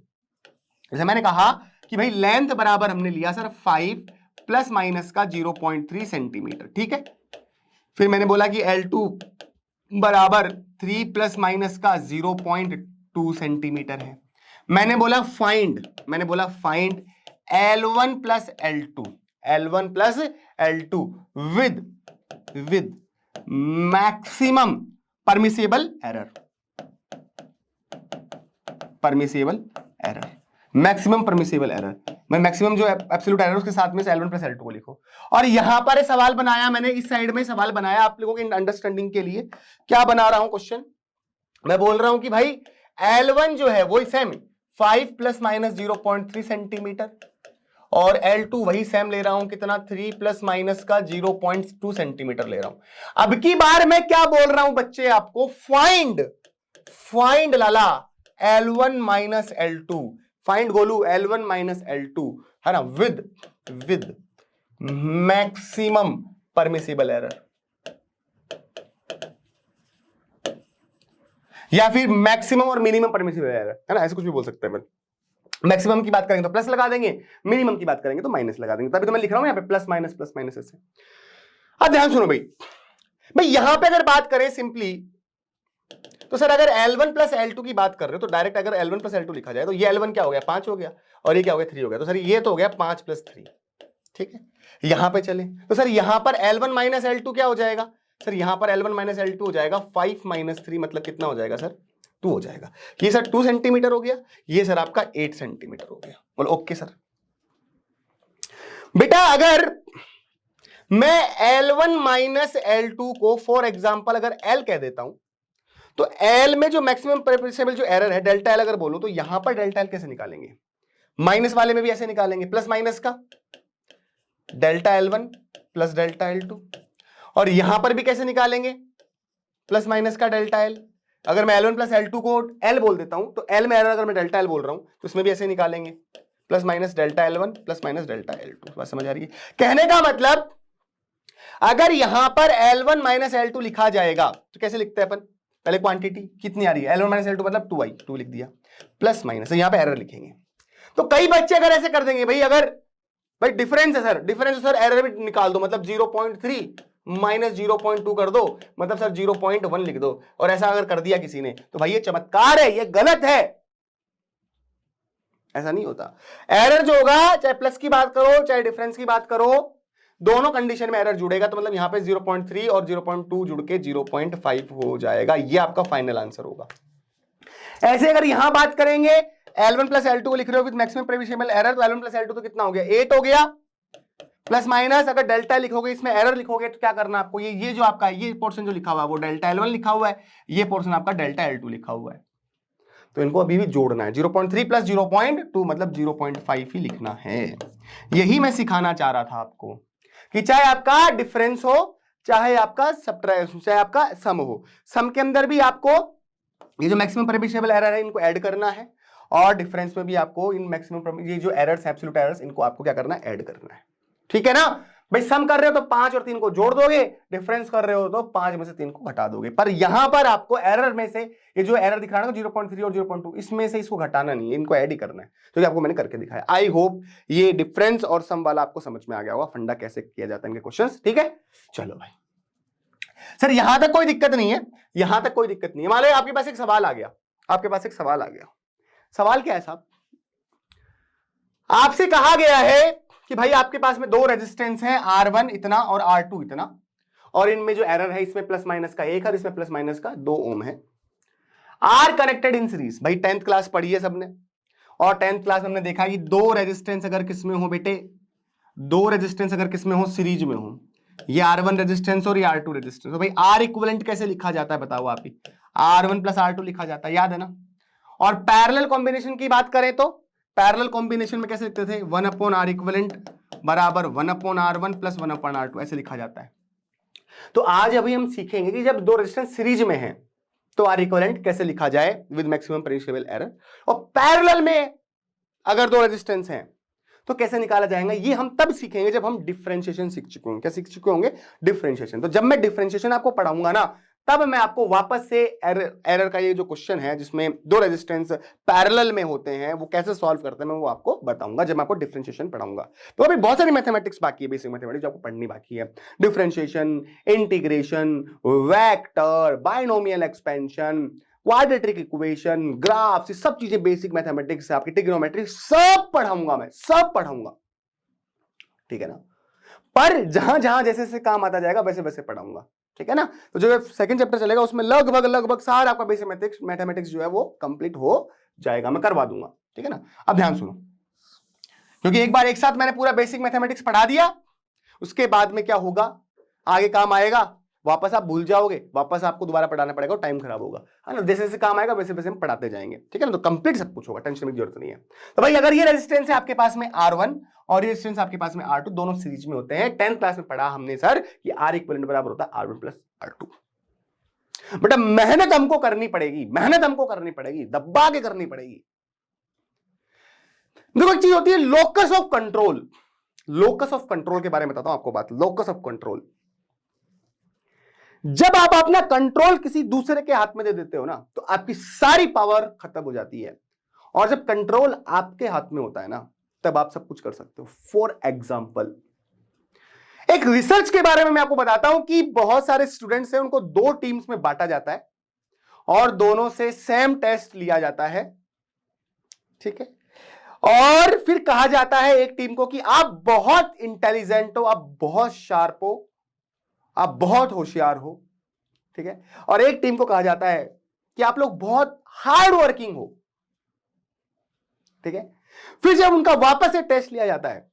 जैसे मैंने कहा कि भाई लेंथ बराबर हमने लिया सर 5 प्लस माइनस का 0.3 सेंटीमीटर, ठीक है। फिर मैंने बोला कि L2 बराबर 3 प्लस माइनस का 0.2 सेंटीमीटर है। मैंने बोला find L1 plus L2 with maximum permissible error, maximum permissible error, मैं मैक्सिमम जो एब्सोल्यूट एरर उसके साथ में से L1 प्लस L2 को लिखो। और यहां पर सवाल बनाया मैंने, इस साइड में सवाल बनाया आप लोगों के अंडरस्टैंडिंग के लिए। क्या बना रहा हूं क्वेश्चन, मैं बोल रहा हूं कि भाई L1 जो है वही सेम 5 प्लस माइनस 0.3 सेंटीमीटर, और L2 वही सेम ले रहा हूं, कितना 3 प्लस माइनस का 0.2 सेंटीमीटर ले रहा हूं। अब की बार मैं क्या बोल रहा हूं बच्चे आपको, फाइंड लाला L1 minus L2, find Golu L1 minus L2, है ना, विद मैक्सिमम परमिसिबल एरर, या फिर मैक्सिमम और मिनिमम परमिसिबल एरर, है ना, ऐसे कुछ भी बोल सकते हैं। मैक्सिमम की बात करेंगे तो प्लस लगा देंगे, मिनिमम की बात करेंगे तो माइनस लगा देंगे, तभी तो मैं लिख रहा हूं यहाँ पे प्लस माइनस ऐसे। अब ध्यान सुनो भाई यहां पे अगर बात करें सिंपली, तो सर अगर L1 प्लस L2 की बात कर रहे हो तो डायरेक्ट अगर L1 प्लस L2 लिखा जाए तो ये L1 क्या हो गया, 5 हो गया, और ये क्या हो गया, 3 हो गया। तो सर ये तो हो गया 5 प्लस 3, ठीक है। यहां पे चले तो सर यहां पर L1 माइनस L2 क्या हो जाएगा, सर यहां पर L1 माइनस L2 हो जाएगा 5 माइनस 3, मतलब कितना हो जाएगा सर, 2 हो जाएगा। ये सर 2 सेंटीमीटर हो गया, ये सर आपका 8 सेंटीमीटर हो गया। बोलो ओके सर। बेटा अगर मैं L1 माइनस L2 को फॉर एग्जाम्पल अगर L कह देता हूं, तो L में जो मैक्सिमम परमिसिबल जो एरर है डेल्टा L अगर बोलो, तो यहां पर डेल्टा L कैसे निकालेंगे, माइनस वाले में भी ऐसे निकालेंगे, प्लस माइनस का delta L1 plus delta L2, और यहां पर भी कैसे निकालेंगे, प्लस माइनस का डेल्टा L। अगर मैं L1 प्लस L2 को L बोल देता हूं, तो L में एरर अगर मैं डेल्टा L बोल रहा हूं तो उसमें भी ऐसे निकालेंगे, plus minus delta L1 plus minus delta L2। बात समझ आ रही है? कहने का मतलब अगर यहां पर L1 माइनस L2 लिखा जाएगा तो कैसे लिखते हैं अपन, पहले क्वांटिटी कितनी आ रही है, L1 माइनस L2 मतलब 2i, 2 लिख दिया, प्लस माइनस, यहां पे एरर लिखेंगे। तो कई बच्चे अगर ऐसे कर देंगे भाई, अगर भाई डिफरेंस है सर एरर भी निकाल दो, मतलब 0.3 माइनस 0.2 कर दो, मतलब सर 0.1 लिख दो, और ऐसा अगर कर दिया किसी ने तो भाई ये चमत्कार है, ये गलत है, ऐसा नहीं होता। एरर जो होगा, चाहे प्लस की बात करो चाहे डिफरेंस की बात करो, दोनों कंडीशन में एरर जुड़ेगा, तो मतलब यहां पे 0.3 और 0.2 जुड़ के 0.5 हो जाएगा। ये आपका फाइनल आंसर होगा। ऐसे अगर यहां बात करेंगे, L1 प्लस L2 को लिख रहे हो विद मैक्सिमम प्रेडिक्टेबल एरर, तो L1 प्लस L2 तो कितना हो गया, 8 हो गया, प्लस माइनस अगर डेल्टा लिखोगे, इसमें एरर लिखोगे, तो क्या करना आपको, ये जो आपका ये पोर्शन जो लिखा हुआ है वो डेल्टा L1 लिखा हुआ है, ये पोर्शन आपका डेल्टा L2 लिखा हुआ है, तो इनको अभी भी जोड़ना है। 0.3 प्लस 0.2 मतलब 0.5 ही लिखना है। यही मैं सिखाना चाह रहा था आपको कि चाहे आपका डिफरेंस हो, चाहे आपका सब्ट्रैक्शन, चाहे आपका सम हो, सम के अंदर भी आपको ये जो मैक्सिमम प्रेडिक्टेबल एरर है इनको ऐड करना है, और डिफरेंस में भी आपको इन मैक्सिमम ये जो एरर्स एब्सोल्यूट एरर्स इनको आपको क्या करना है, ऐड करना है। ठीक है ना भाई, सम कर रहे हो तो 5 और 3 को जोड़ दोगे, डिफरेंस कर रहे हो तो 5 में से 3 को घटा दोगे, पर यहां पर आपको एरर में से ये जो एरर दिख रहा है ना 0.3 और 0.2, इसमें से इसको घटाना नहीं है, इनको ऐड ही करना है, जो कि आपको मैंने करके दिखाया। आई होप ये डिफरेंस और सम वाला आपको समझ में आ गया होगा, फंडा कैसे किया जाता है इनके क्वेश्चंस। ठीक है, चलो भाई सर यहां तक कोई दिक्कत नहीं है, यहां तक कोई दिक्कत नहीं है। मान लो आपके पास एक सवाल आ गया, आपके पास एक सवाल आ गया, सवाल क्या है साहब, आपसे कहा गया है कि भाई आपके पास में दो रेजिस्टेंस हैं, R1 इतना और R2 इतना, और इनमें जो एरर है इसमें प्लस माइनस का 1 और इसमें प्लस माइनस का 2 ओम है, आर कनेक्टेड इन सीरीज। भाई 10th क्लास पढ़ी है सबने, और 10th क्लास में हमने देखा कि दो रेजिस्टेंस अगर किसमें हो बेटे, दो रेजिस्टेंस अगर किसमें हो, सीरीज में हो, ये R1 रेजिस्टेंस और ये R2 रेजिस्टेंस, तो भाई आर इक्विवेलेंट कैसे लिखा जाता है बताओ आप ही, R1 प्लस R2 लिखा जाता है, याद है ना। और पैरेलल कॉम्बिनेशन की बात करें तो पैरेलल कॉम्बिनेशन में कैसे लिखते थे, 1/R इक्विवेलेंट बराबर 1/R1 प्लस 1/R2 ऐसे लिखा जाता है। तो आज अभी हम सीखेंगे कि जब दो रेजिस्टेंस सीरीज में हैं तो आर इक्विवेलेंट कैसे लिखा जाए विद मैक्सिमम प्रेडिक्टेबल एरर, और पैरेलल में अगर दो रेजिस्टेंस हैं तो कैसे निकाला जाएगा, ये हम तब सीखेंगे जब हम डिफरेंशिएशन सीख चुके होंगे। क्या सीख चुके होंगे, डिफरेंशिएशन। तो जब मैं डिफरेंशिएशन आपको पढ़ाऊंगा ना, तब मैं आपको वापस से एरर का ये जो क्वेश्चन है जिसमें दो रेजिस्टेंस पैरेलल में होते हैं वो कैसे सॉल्व करते हैं, मैं वो आपको बताऊंगा जब मैं आपको डिफरेंशिएशन पढ़ाऊंगा। तो अभी बहुत सारी मैथमेटिक्स बाकी है, बेसिक मैथमेटिक्स जो आपको पढ़नी बाकी है, differentiation, integration, vector, binomial expansion, quadratic equation, graph, सब चीजें बेसिक मैथमेटिक्स, आपकी ट्रिग्नोमेट्री सब पढ़ाऊंगा, मैं सब पढ़ाऊंगा। ठीक है ना, पर जहां जहां जैसे जैसे काम आता जाएगा वैसे वैसे पढ़ाऊंगा। ठीक है ना, तो जो सेकंड चैप्टर चलेगा उसमें लगभग लगभग सारा आपका बेसिक मैथमेटिक्स जो है वो कंप्लीट हो जाएगा, मैं करवा दूंगा। ठीक है ना, अब ध्यान सुनो, क्योंकि एक बार एक साथ मैंने पूरा बेसिक मैथमेटिक्स पढ़ा दिया, उसके बाद में क्या होगा, आगे काम आएगा, वापस आप भूल जाओगे, वापस आपको दोबारा पढ़ाना पड़ेगा, टाइम खराब होगा, है ना। जैसे जैसे काम आएगा वैसे वैसे हम पढ़ाते जाएंगे। ठीक है ना, तो कंप्लीट सब कुछ होगा, टेंशन की जरूरत नहीं है। तो भाई अगर ये रेजिस्टेंस है आपके पास में R1 और ये रेजिस्टेंस आपके पास में R2, दोनों सीरीज में होते हैं। 10th क्लास में पढ़ा हमने सर कि R इक्विवेलेंट बराबर होता है R1 प्लस R2। बेटा मेहनत हमको करनी पड़ेगी, मेहनत हमको करनी पड़ेगी, दबा के करनी पड़ेगी। देखो एक चीज होती है locus of control, locus of control के बारे में बताता हूं आपको बात। लोकस ऑफ कंट्रोल, जब आप अपना कंट्रोल किसी दूसरे के हाथ में दे देते हो ना, तो आपकी सारी पावर खत्म हो जाती है, और जब कंट्रोल आपके हाथ में होता है ना, तब आप सब कुछ कर सकते हो। फॉर एग्जाम्पल, एक रिसर्च के बारे में मैं आपको बताता हूं कि बहुत सारे स्टूडेंट्स हैं, उनको दो टीम्स में बांटा जाता है और दोनों से सेम टेस्ट लिया जाता है। ठीक है, और फिर कहा जाता है एक टीम को कि आप बहुत इंटेलिजेंट हो, आप बहुत शार्प हो, आप बहुत होशियार हो। ठीक है, और एक टीम को कहा जाता है कि आप लोग बहुत हार्ड वर्किंग हो। ठीक है, फिर जब उनका वापस से टेस्ट लिया जाता है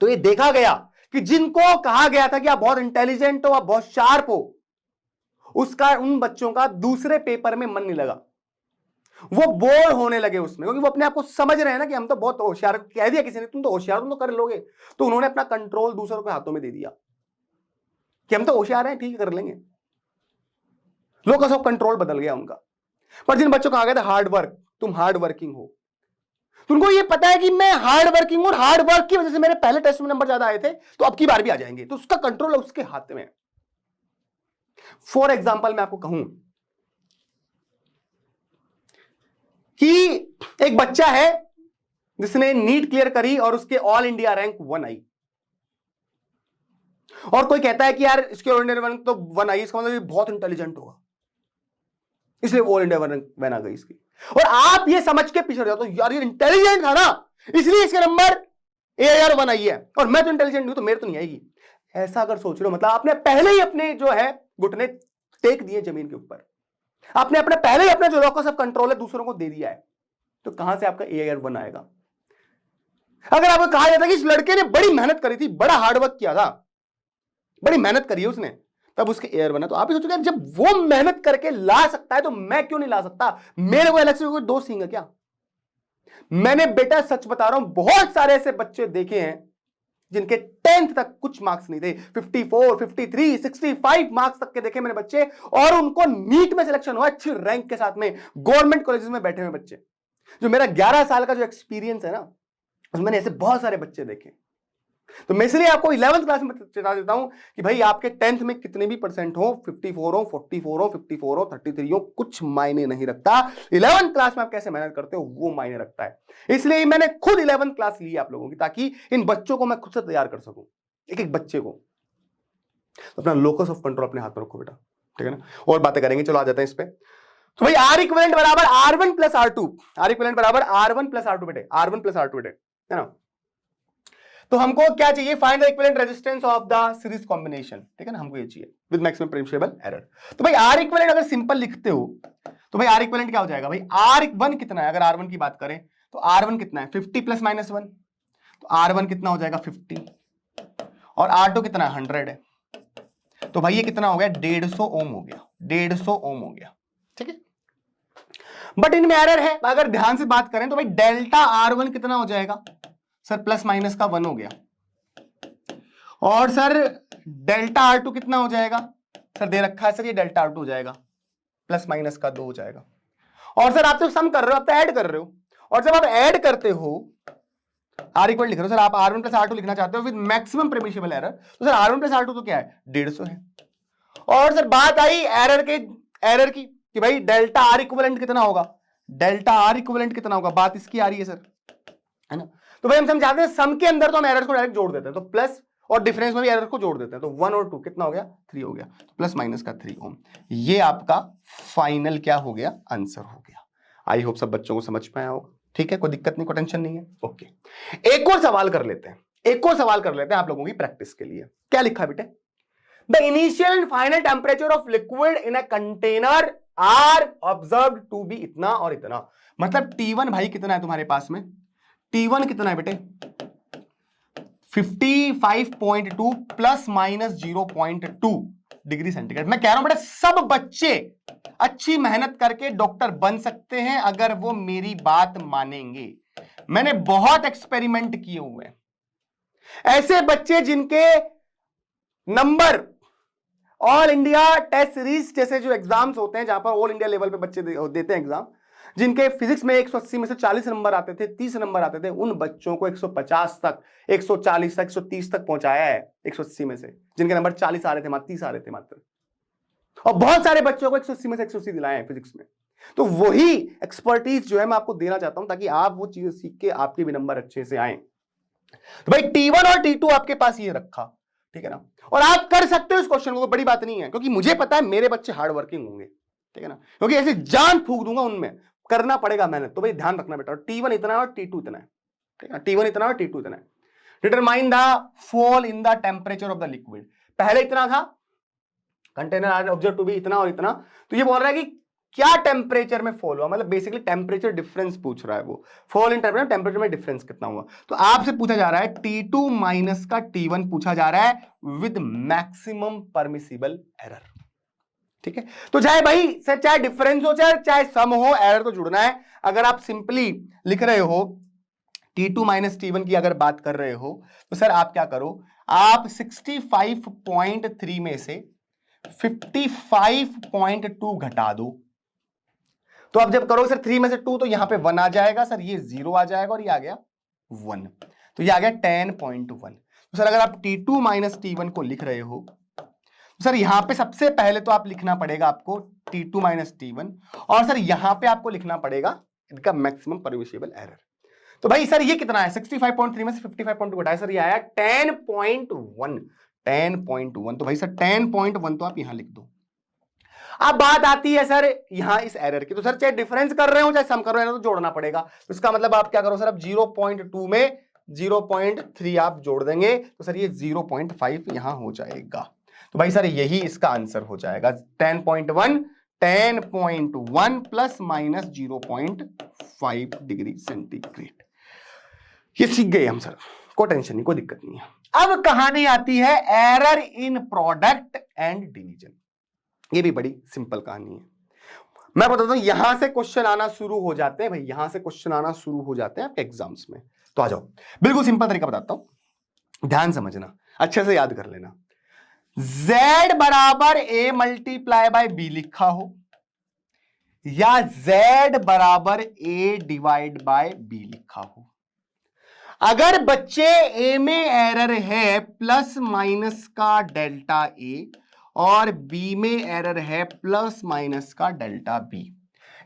तो ये देखा गया कि जिनको कहा गया था कि आप बहुत इंटेलिजेंट हो, आप बहुत शार्प हो, उसका उन बच्चों का दूसरे पेपर में मन नहीं लगा, वो बोर होने लगे उसमें, क्योंकि वो अपने आप को समझ रहे हैं ना कि हम तो बहुत होशियार, कह दिया किसी ने तुम तो होशियार, तुम तो कर लोगे, तो उन्होंने अपना कंट्रोल दूसरों के हाथों में दे दिया कि हम तो होशियार हैं, ठीक कर लेंगे। लोकस ऑफ कंट्रोल बदल गया उनका। पर जिन बच्चों को कहा गया था हार्ड वर्क, तुम हार्ड वर्किंग हो, तो उनको ये पता है कि मैं हार्ड वर्किंग हूं और हार्ड वर्क की वजह से मेरे पहले टेस्ट में नंबर ज्यादा आए थे, तो अब की बार भी आ जाएंगे, तो उसका कंट्रोल उसके हाथ में है। फॉर एग्जाम्पल मैं आपको कहूं कि एक बच्चा है जिसने नीट क्लियर करी और उसके ऑल इंडिया रैंक 1 आई, और कोई कहता है कि यार इसके ऑल इंडिया रैंक तो 1 आई, इसका मतलब ये बहुत इंटेलिजेंट होगा, इसलिए ऑल इंडिया वैन आ गई इसकी। और आप ये समझ के पीछे जाते हो यार ये इंटेलिजेंट था ना इसलिए इसके नंबर AIR1 आई है, और मैं तो इंटेलिजेंट हूं तो मेरे तो नहीं आएगी। ऐसा अगर सोच रहे हो मतलब आपने पहले ही अपने जो है घुटने टेक दिए जमीन के ऊपर, आपने अपने पहले ही अपना जो लॉकस ऑफ कंट्रोल है दूसरों को दे दिया है, तो कहां से आपका AIR1 आएगा। अगर आपको कहा जाता कि इस लड़के ने बड़ी मेहनत करी थी, बड़ा हार्डवर्क किया था, बड़ी मेहनत करी है उसने, तब उसके AIR1 है, तो आप ही सोचोगे जब वो मेहनत करके ला सकता है तो मैं क्यों नहीं ला सकता। मेरे को अलग से कोई दोस्त सिंह है क्या। मैंने बेटा सच बता रहा हूं बहुत सारे ऐसे बच्चे देखे हैं जिनके 10th तक कुछ मार्क्स नहीं थे, 54, 53, 65 मार्क्स तक के देखे मैंने बच्चे, और उनको नीट में सिलेक्शन हुआ अच्छी रैंक के साथ में, गवर्नमेंट कॉलेजेस में बैठे हुए बच्चे। जो मेरा 11 साल का जो एक्सपीरियंस है ना, उसमें मैंने ऐसे बहुत सारे बच्चे देखे। तो मैं इसलिए आपको 11th क्लास में बता देता हूं कि भाई आपके 10th में कितने भी परसेंट हो, 54 हो, 44 हो, 54 हो, 33 हो, कुछ मायने नहीं रखता। 11th क्लास में आप कैसे मेहनत करते हो वो मायने रखता है। इसलिए मैंने खुद 11th क्लास ली आप लोगों की, ताकि इन बच्चों को मैं खुद से तैयार कर सकूं, एक एक बच्चे को। तो अपना लोकस ऑफ कंट्रोल अपने हाथ में रखो बेटा, ठीक है ना। और बातें करेंगे, चलो आ जाते हैं इस पे। तो भाई R इक्विवेलेंट बराबर R1 plus R2, R equivalent बराबर R1 प्लस R2 बेटे, R1 प्लस R2 बेटे, है ना। तो हमको क्या चाहिए, find the equivalent resistance of the series combination, ठीक है ना, हमको ये चाहिए विद मैक्सिमम परमिसिबल एरर। तो भाई R इक्विवेलेंट अगर सिंपल लिखते हो तो भाई R इक्विवेलेंट क्या हो जाएगा, भाई R1 कितना है, अगर R1 की बात करें तो R1 कितना है 50 प्लस माइनस 1, तो R1 कितना हो जाएगा 50, और R2 कितना है 100 है, तो भाई ये कितना हो गया 150 ओम हो गया, 150 ओम हो गया, ठीक है। बट इनमें एरर है, अगर ध्यान से बात करें तो भाई डेल्टा R1 कितना हो जाएगा सर, प्लस माइनस का 1 हो गया, और सर डेल्टा R2 कितना हो जाएगा सर, दे रखा है सर ये डेल्टा R2 हो जाएगा प्लस माइनस का 2 हो जाएगा। और सर आप तो सम कर रहे हो, आप तो ऐड कर रहे हो, और जब आप ऐड करते हो R इक्वल लिख रहे हो सर, आप R1 प्लस R2 लिखना चाहते हो विद मैक्सिमम परमिसिबल एरर, तो सर R1 प्लस R2 तो क्या है 150 है। और सर बात आई एरर की कि भाई डेल्टा R इक्विवेलेंट कितना होगा, डेल्टा R इक्विवेलेंट कितना होगा, बात इसकी आ रही है सर, है ना। तो भाई हम समझाते हैं सम के अंदर तो हम एरर को डायरेक्ट जोड़ देते हैं, तो प्लस, और डिफरेंस में भी एरर को जोड़ देते हैं, तो 1 और 2 कितना हो गया 3 हो गया, तो प्लस माइनस का 3 ओम, ये आपका फाइनल क्या हो गया आंसर हो गया। आई होप सब बच्चों को समझ में आया होगा, ठीक है, कोई दिक्कत नहीं, कोई टेंशन नहीं है। ओके, एक और सवाल कर लेते हैं, एक और सवाल कर लेते हैं आप लोगों की प्रैक्टिस के लिए। क्या लिखा है बेटे, the initial and final temperature of liquid in a container are observed to be इतना और इतना, मतलब T1 भाई कितना है तुम्हारे पास में, T1 कितना है बेटे 55.2 प्लस माइनस 0.2 डिग्री सेंटीग्रेड। मैं कह रहा हूं बेटे सब बच्चे अच्छी मेहनत करके डॉक्टर बन सकते हैं अगर वो मेरी बात मानेंगे। मैंने बहुत एक्सपेरिमेंट किए हुए हैं, ऐसे बच्चे जिनके number all India test series जैसे जो एग्जाम्स होते हैं, जहां पर ऑल इंडिया लेवल पे बच्चे देते हैं एग्जाम, जिनके फिजिक्स में 180 में से 40 नंबर आते थे, 30 नंबर आते थे, उन बच्चों को 150 तक, 140 तक, 130 तक पहुंचाया है 180 में से, जिनके नंबर 40 आ रहे थे, मात्र 30 आ रहे थे मात्र, और बहुत सारे बच्चों को 180 में से 180 दिलाए हैं फिजिक्स में। तो वही एक्सपर्टीज जो है मैं आपको देना चाहता हूं, ताकि आप वो चीजें सीख के आपके भी नंबर अच्छे से आए। तो भाई T1 और T2 आपके पास ये रखा, ठीक है ना, और आप कर सकते हो इस क्वेश्चन को, बड़ी बात नहीं है, क्योंकि मुझे पता है मेरे बच्चे हार्ड वर्किंग होंगे, ठीक है ना, क्योंकि ऐसे जान फूंक दूंगा उनमें, करना पड़ेगा मेहनत। तो भाई ध्यान रखना बेटा, T1 इतना है और T2 इतना है, ठीक है, T1 इतना है और T2 इतना है। Determine the fall in the temperature of the liquid, पहले इतना था container are observe to be इतना और इतना, तो ये बोल रहा है कि क्या टेम्परेचर में फॉल हुआ, मतलब बेसिकली टेम्परेचर डिफरेंस पूछ रहा है वो, फॉल इन टेम्परेचर में डिफरेंस कितना हुआ। तो आपसे पूछा जा रहा है T2 माइनस का T1 पूछा जा रहा है विद मैक्सिमम परमिसिबल एरर, ठीक है। तो चाहे भाई सर चाहे डिफरेंस हो चाहे सम हो, एरर तो जुड़ना है। अगर आप सिंपली लिख रहे हो T2 माइनस T1 की अगर बात कर रहे हो, तो सर आप क्या करो, आप 65.3 में से 55.2 घटा दो, तो अब जब करो सर 3 में से 2 तो यहां पे 1 आ जाएगा सर, ये 0 आ जाएगा और ये आ गया 1, तो ये आ गया 10.1। तो सर अगर आप T2 माइनस T1 को लिख रहे हो, तो सर यहां पे सबसे पहले तो आप लिखना पड़ेगा आपको T2 माइनस T1, और सर यहां पे आपको लिखना पड़ेगा इनका मैक्सिमम परमिसिबल एरर। तो भाई सर ये कितना है 65.3 में से 55.2 घटाया सर, ये आया 10.1, 10.1। तो भाई सर 10.1 तो आप यहां लिख दो। अब बात आती है सर यहां इस एरर की, तो सर चाहे डिफरेंस कर रहे हो चाहे सम कर रहे हो तो जोड़ना पड़ेगा। तो इसका मतलब आप क्या करो सर, अब 0.2 में 0.3 आप जोड़ देंगे तो सर ये 0.5 यहां हो जाएगा। तो भाई सर यही इसका आंसर हो जाएगा 10.1 प्लस माइनस 0.5 डिग्री सेंटीग्रेड। ये सीख गए हम सर, कोई टेंशन नहीं, कोई दिक्कत नहीं है। अब कहानी आती है error in product and division. ये भी बड़ी सिंपल कहानी है। मैं बताता हूं यहां से क्वेश्चन आना शुरू हो जाते हैं भाई, यहां से क्वेश्चन आना शुरू हो जाते हैं आपके एग्जाम्स में। तो आ जाओ, बिल्कुल सिंपल तरीका बताता हूं, ध्यान समझना, अच्छे से याद कर लेना। z बराबर a मल्टीप्लाई बाय b लिखा हो या z बराबर a डिवाइड बाय b लिखा हो, अगर बच्चे a में एरर है प्लस माइनस का डेल्टा a और b में एरर है प्लस माइनस का डेल्टा b,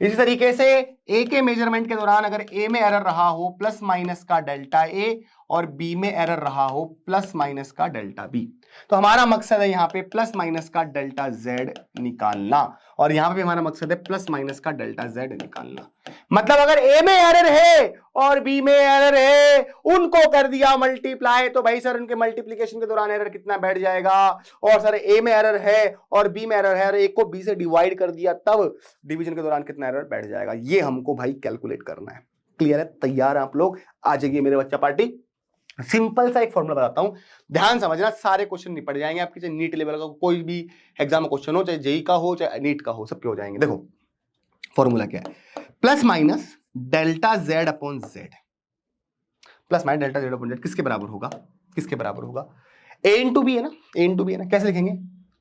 इसी तरीके से a के मेजरमेंट के दौरान अगर a में एरर रहा हो प्लस माइनस का डेल्टा a और b में एरर रहा हो प्लस माइनस का डेल्टा b, तो हमारा मकसद है यहां पे प्लस माइनस का डेल्टा z निकालना और यहां पे हमारा मकसद है प्लस माइनस का डेल्टा z निकालना। मतलब अगर a में एरर है और b में एरर है, उनको कर दिया मल्टीप्लाई, तो भाई सर उनके मल्टीप्लिकेशन के दौरान एरर कितना बैठ जाएगा, और सर a में एरर है और b में एरर है और एक को b से डिवाइड कर दिया तब डिवीजन के दौरान कितना एरर बैठ जाएगा, ये हमको भाई कैलकुलेट करना है। क्लियर है, तैयार है आप लोग? आ जाइए मेरे बच्चा पार्टी। सिंपल सा एक फॉर्मूला बताता हूं, ध्यान समझना, सारे क्वेश्चन निपट जाएंगे आपके, चाहे नीट लेवल का कोई भी एग्जाम क्वेश्चन हो, चाहे जेई का हो चाहे नीट का हो, सबके हो जाएंगे। देखो फॉर्मूला क्या है, plus minus delta z upon z, plus minus delta z upon z किसके बराबर होगा, किसके बराबर होगा, a इंटू बी है ना, a इंटू बी है ना, कैसे लिखेंगे,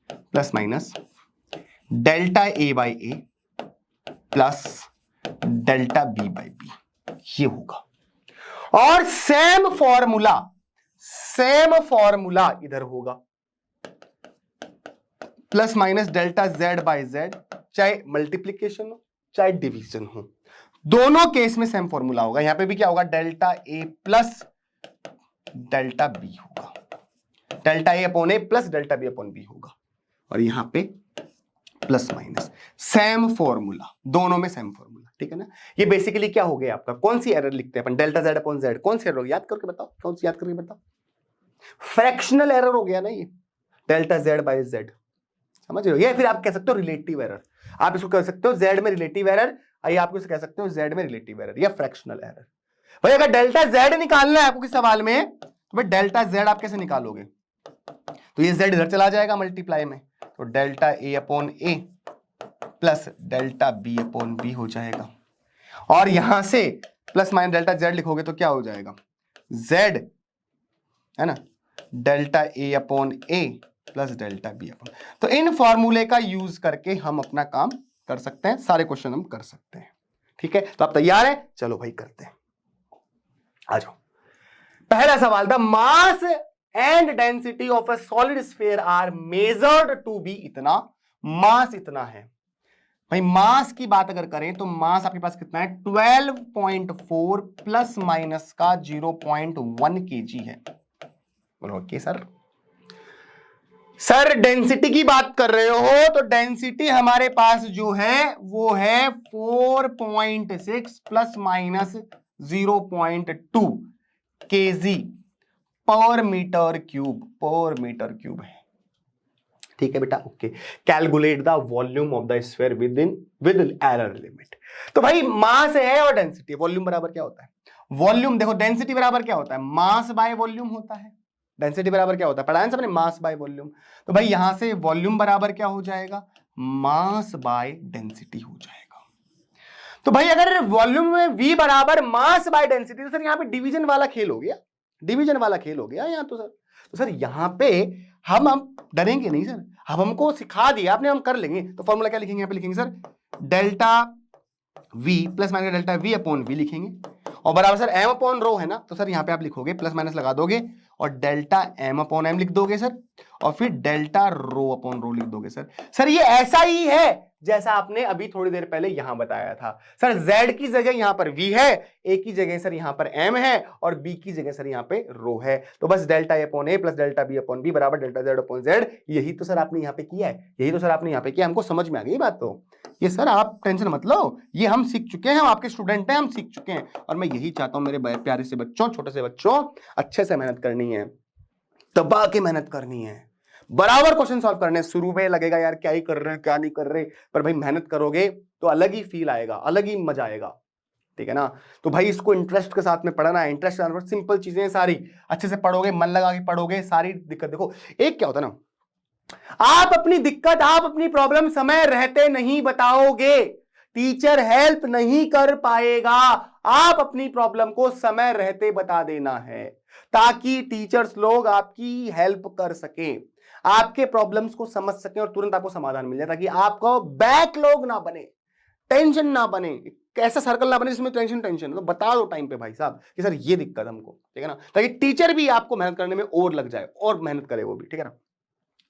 plus minus delta a by A plus delta b by B, ये होगा। और सेम फॉर्मूला इधर होगा, plus minus delta z by z, चाहे मल्टीप्लीकेशन हो चाहे डिवीजन हो, दोनों केस में सेम फॉर्मूला होगा। यहां पे भी क्या होगा, delta a plus delta b होगा, delta a upon a plus delta b upon b होगा, और यहां पे प्लस माइनस सेम फॉर्मूला, दोनों में सेम फॉर्मूला, ठीक है ना। ये बेसिकली क्या हो गया आपका, कौन सी एरर लिखते हैं अपन, डेल्टा z अपॉन z, कौन सी एरर होगी, याद करके बताओ, कौन सी याद करके बताओ, फ्रैक्शनल एरर हो गया ना ये, डेल्टा z बाई z, समझ रहे हो। या फिर आप कह सकते हो रिलेटिव एरर, आप इसको कह सकते हो z में रिलेटिव एरर, या आप इसको कह सकते हो z में रिलेटिव एरर या फ्रैक्शनल एरर। भाई अगर डेल्टा z निकालना है आपको किस सवाल में, तो भाई डेल्टा z आप कैसे निकालोगे, तो ये z इधर चला जाएगा मल्टीप्लाई में, तो delta a upon a plus delta b upon b हो जाएगा, और यहां से प्लस माइनस डेल्टा z लिखोगे तो क्या हो जाएगा, z है ना, delta a upon a plus delta b upon. तो इन फॉर्मूले का यूज करके हम अपना काम कर सकते हैं, सारे क्वेश्चन हम कर सकते हैं, ठीक है। तो आप तैयार हैं, चलो भाई करते हैं, आ जाओ। पहला सवाल था, mass and density of a solid sphere are measured to be इतना, मास इतना है। भाई मास की बात अगर करें तो मास आपके पास कितना है, 12.4 प्लस माइनस का 0.1 kg है। बोलो ओके सर। सर डेंसिटी की बात कर रहे हो तो डेंसिटी हमारे पास जो है वो है 4.6 प्लस माइनस 0.2 kg पर मीटर क्यूब है, ठीक है बेटा, okay. Calculate the volume of the sphere with error limit. तो भाई मास है और डेंसिटी, वॉल्यूम बराबर क्या होता है, वॉल्यूम देखो, डेंसिटी बराबर क्या होता है, मास बाय वॉल्यूम होता है, डेंसिटी बराबर क्या होता है, पढ़ाया सबने, मास बाय वॉल्यूम। तो भाई यहां से वॉल्यूम बराबर क्या हो जाएगा, मास बाय डेंसिटी हो जाएगा। तो भाई अगर वॉल्यूम में v बराबर मास बाय डेंसिटी, तो सर यहां पे डिवीजन वाला खेल हो गया, डिवीजन वाला खेल हो गया यहाँ तो सर यहां पे हम डरेंगे नहीं सर, अब हमको सिखा दिया आपने, हम कर लेंगे। तो फॉर्मूला क्या लिखेंगे, यहाँ पे लिखेंगे sir delta v plus minus delta v upon v लिखेंगे, और बराबर सर m अपॉन रो है ना, तो सर यहाँ पे आप लिखोगे प्लस माइनस लगा दोगे और डेल्टा m अपॉन m लिख दोगे सर, और फिर डेल्टा रो अपॉन रो लिख दोगे सर। सर ये ऐसा ही है जैसा आपने अभी थोड़ी देर पहले यहां बताया था सर। z की जगह यहां पर v है, a की जगह सर यहां पर m है और b की जगह सर यहां पे रो है। तो बस delta a upon a plus delta b upon b बराबर डेल्टा z अपॉन z। यही तो सर आपने यहां पे किया है, यही तो सर आपने यहां पे किया। हमको समझ में आ गई बात। तो ये सर आप टेंशन मत लो, ये हम सीख चुके हैं, हम आपके स्टूडेंट हैं, हम सीख चुके हैं। और मैं यही चाहता हूं मेरे प्यारे से बच्चों, छोटे से बच्चों, अच्छे से मेहनत करनी है, दबा के मेहनत करनी है, बराबर क्वेश्चन सॉल्व करने। शुरू में लगेगा यार क्या ही कर रहे हैं, क्या नहीं कर रहे, पर भाई मेहनत करोगे तो अलग ही फील आएगा, अलग ही मजा आएगा, ठीक है ना। तो भाई इसको इंटरेस्ट के साथ में पढ़ना है, इंटरेस्ट सिंपल चीजें सारी अच्छे से पढ़ोगे, मन लगा के पढ़ोगे, सारी दिक्कत देखो। एक क्या होता है ना, आप अपनी दिक्कत, आप अपनी प्रॉब्लम समय रहते नहीं बताओगे, टीचर हेल्प नहीं कर पाएगा। आप अपनी प्रॉब्लम को समय रहते बता देना है ताकि टीचर्स लोग आपकी हेल्प कर सकें, आपके प्रॉब्लम्स को समझ सकें और तुरंत आपको समाधान मिल जाए, ताकि आपको बैकलॉग ना बने, टेंशन ना बने, ऐसा सर्कल ना बने जिसमें टेंशन टेंशन। तो बता दो टाइम पे भाई साहब कि सर ये दिक्कत हमको, ठीक है ना, ताकि टीचर भी आपको मेहनत करने में और लग जाए और मेहनत करे वो भी, ठीक है ना।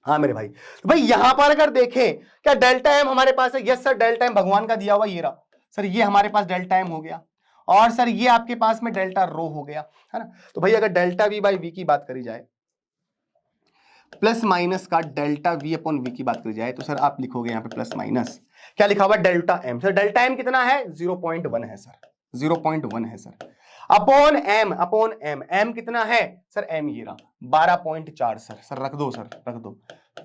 हाँ मेरे भाई, तो भाई यहां पर अगर देखें क्या डेल्टा एम हमारे पास है, यस सर डेल्टा एम भगवान का दिया हुआ ये रहा सर, ये हमारे पास डेल्टा एम हो गया और सर ये आपके पास में डेल्टा रो हो गया, है ना। तो भाई अगर डेल्टा वी बाई वी की बात करी जाए, प्लस माइनस का डेल्टा वी अपॉन वी की बात करी जाए, तो सर आप लिखोगे यहां पे प्लस माइनस क्या लिखा हुआ delta M. Sir delta M कितना है 0.1 है सर, 0.1 है सर, अपॉन एम, एम कितना है सर, एम ये रहा 12.4 सर रख दो, सर रख दो,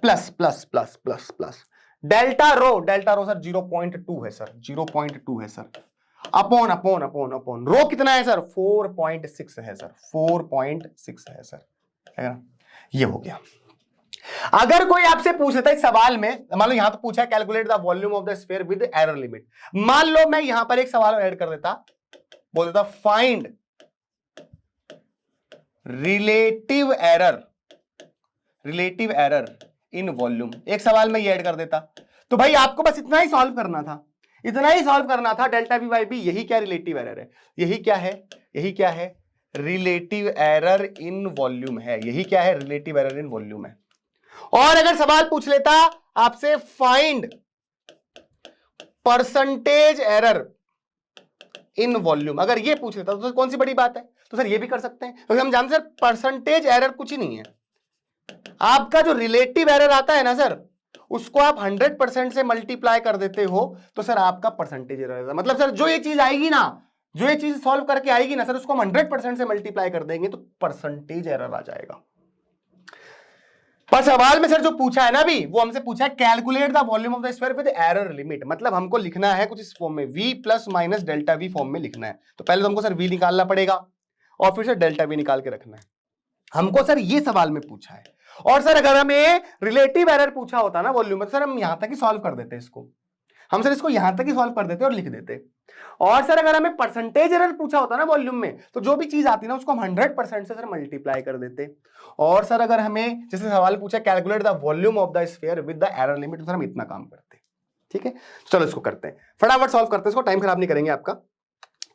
plus plus plus plus plus delta रो सर 0.2 है सर, 0.2 है sir, upon upon upon upon rho कितना है सर 4.6 है सर, 4.6 है सर, है ना। ये हो गया। अगर कोई आपसे पूछ लेता है सवाल में, मान लो यहां तो पूछा है calculate the volume of the sphere with error limit, मान लो मैं यहां पर एक सवाल ऐड कर देता, बोल देता find relative error in volume, एक सवाल में ये ऐड कर देता। तो भाई आपको बस इतना ही सॉल्व करना था, इतना ही सॉल्व करना था, डेल्टा वी बाई बी, यही क्या रिलेटिव एरर है, यही क्या है, यही क्या है रिलेटिव एरर इन वॉल्यूम है, यही क्या है रिलेटिव एरर इन वॉल्यूम है। और अगर सवाल पूछ लेता आपसे find percentage error in volume, अगर ये पूछ लेता तो कौन सी बड़ी बात है, तो सर ये भी कर सकते हैं, क्योंकि हम जानते हैं सर परसेंटेज एरर कुछ ही नहीं है, आपका जो रिलेटिव एरर आता है ना सर, उसको आप 100% से मल्टीप्लाई कर देते हो तो सर आपका परसेंटेज एरर, मतलब सर जो ये चीज आएगी ना, जो ये चीज सॉल्व करके आएगी ना सर, उसको हम 100% से मल्टीप्लाई कर देंगे तो परसेंटेज एरर आ जाएगा। पर सवाल में सर जो पूछा है ना अभी, वो हमसे पूछा है calculate the volume of the sphere with error limit, मतलब हमको लिखना है कुछ इस फॉर्म में, v plus minus delta we form में लिखना है। तो पहले तो हमको सर v निकालना पड़ेगा और फिर से डेल्टा वी निकाल के रखना है, हमको सर ये सवाल में पूछा है। और सर अगर हमें रिलेटिव एरर पूछा होता ना वॉल्यूम में, सर हम यहां तक ही सॉल्व कर देते इसको, हम सर इसको यहां तक ही सॉल्व कर देते और लिख देते। और सर अगर हमें परसेंटेज एरर पूछा होता ना वॉल्यूम में, तो जो भी चीज आती ना उसको हम 100% से सर मल्टीप्लाई कर देते। और सर अगर हमें जैसे सवाल पूछा calculate the volume of the sphere with the error limit, तो सर हम इतना काम करते, ठीक है। चलो इसको करते हैं, फटाफट सॉल्व करते हैं इसको, टाइम खराब नहीं करेंगे आपका।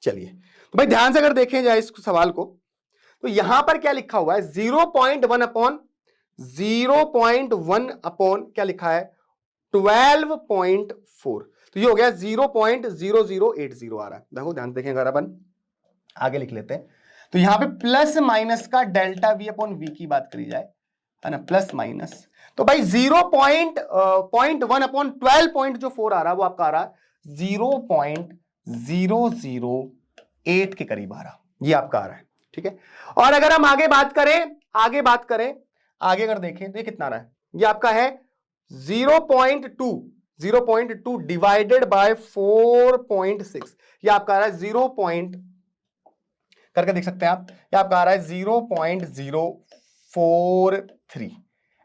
चलिए तो भाई ध्यान से अगर देखें जाए इस सवाल को, तो यहां पर क्या लिखा हुआ है 0.1 अपॉन क्या लिखा है 12.4, तो ये हो गया 0.0080 आ रहा है। देखो ध्यान देखें, अगर अपन आगे लिख लेते हैं तो यहां पे प्लस माइनस का डेल्टा वी अपॉन वी की बात करी जाए, है ना, प्लस माइनस, तो भाई 0.1 अपॉन 12.4 आ रहा है, वो आपका आ रहा है 0.008 के करीब आ रहा, ये आपका आ रहा है, ठीक है। और अगर हम आगे बात करें, आगे अगर देखें तो ये कितना आ रहा है, ये आपका है 0.2 डिवाइडेड बाय 4.6, ये आपका आ रहा है 0 करके देख सकते हैं आप, ये आपका आ रहा है 0.043,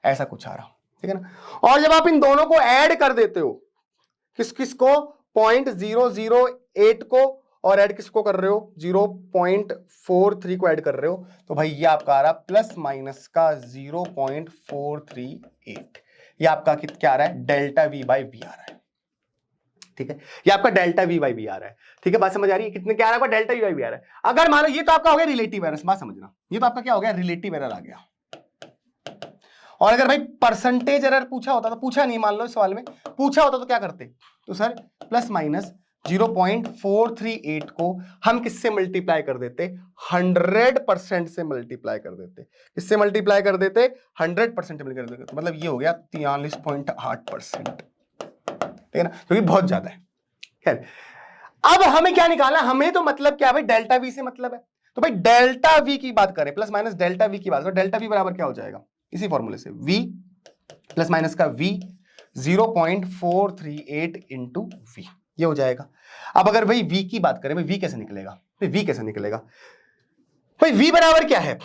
ऐसा कुछ आ रहा, ठीक है ना। और जब आप इन दोनों को ऐड कर देते हो, किसको 0.008 को, और ऐड किसको कर रहे हो 0.43 को ऐड कर रहे हो, तो भाई ये आपका आ रहा प्लस माइनस का 0.438, ये आपका क्या आ रहा है डेल्टा वी बाई वी आ रहा है, ठीक है। ये आपका डेल्टा वी बाई वी आ रहा है, ठीक है, बात समझ आ रही है, कितने क्या आ रहा है डेल्टा वी बाई वी आ रहा है। अगर मान लो ये तो आपका हो गया रिलेटिव एरर, बात समझना, ये तो आपका क्या हो गया रिलेटिव एरर आ गया। और अगर भाई परसेंटेज एरर पूछा होता, तो पूछा नहीं मान लो इस सवाल में, पूछा होता तो क्या करते, तो सर प्लस माइनस 0.438 को हम किससे मल्टीप्लाई कर देते, 100% से मल्टीप्लाई कर देते। किससे मल्टीप्लाई कर देते, 100% कर देते, तो मतलब ये हो गया 43.8%, ठीक है ना, जो कि बहुत ज्यादा है। खैर अब हमें क्या निकालना, हमें तो मतलब क्या भाई, डेल्टा वी से मतलब है, तो भाई डेल्टा वी की बात करें, प्लस माइनस डेल्टा वी की बात करें, डेल्टा वी बराबर क्या हो जाएगा, इसी फॉर्मूले से v प्लस माइनस का v 0.438 इंटू वी, ये हो जाएगा। अब अगर भाई v की बात करें, भाई v कैसे निकलेगा, भाई v कैसे निकलेगा, भाई v बराबर क्या है,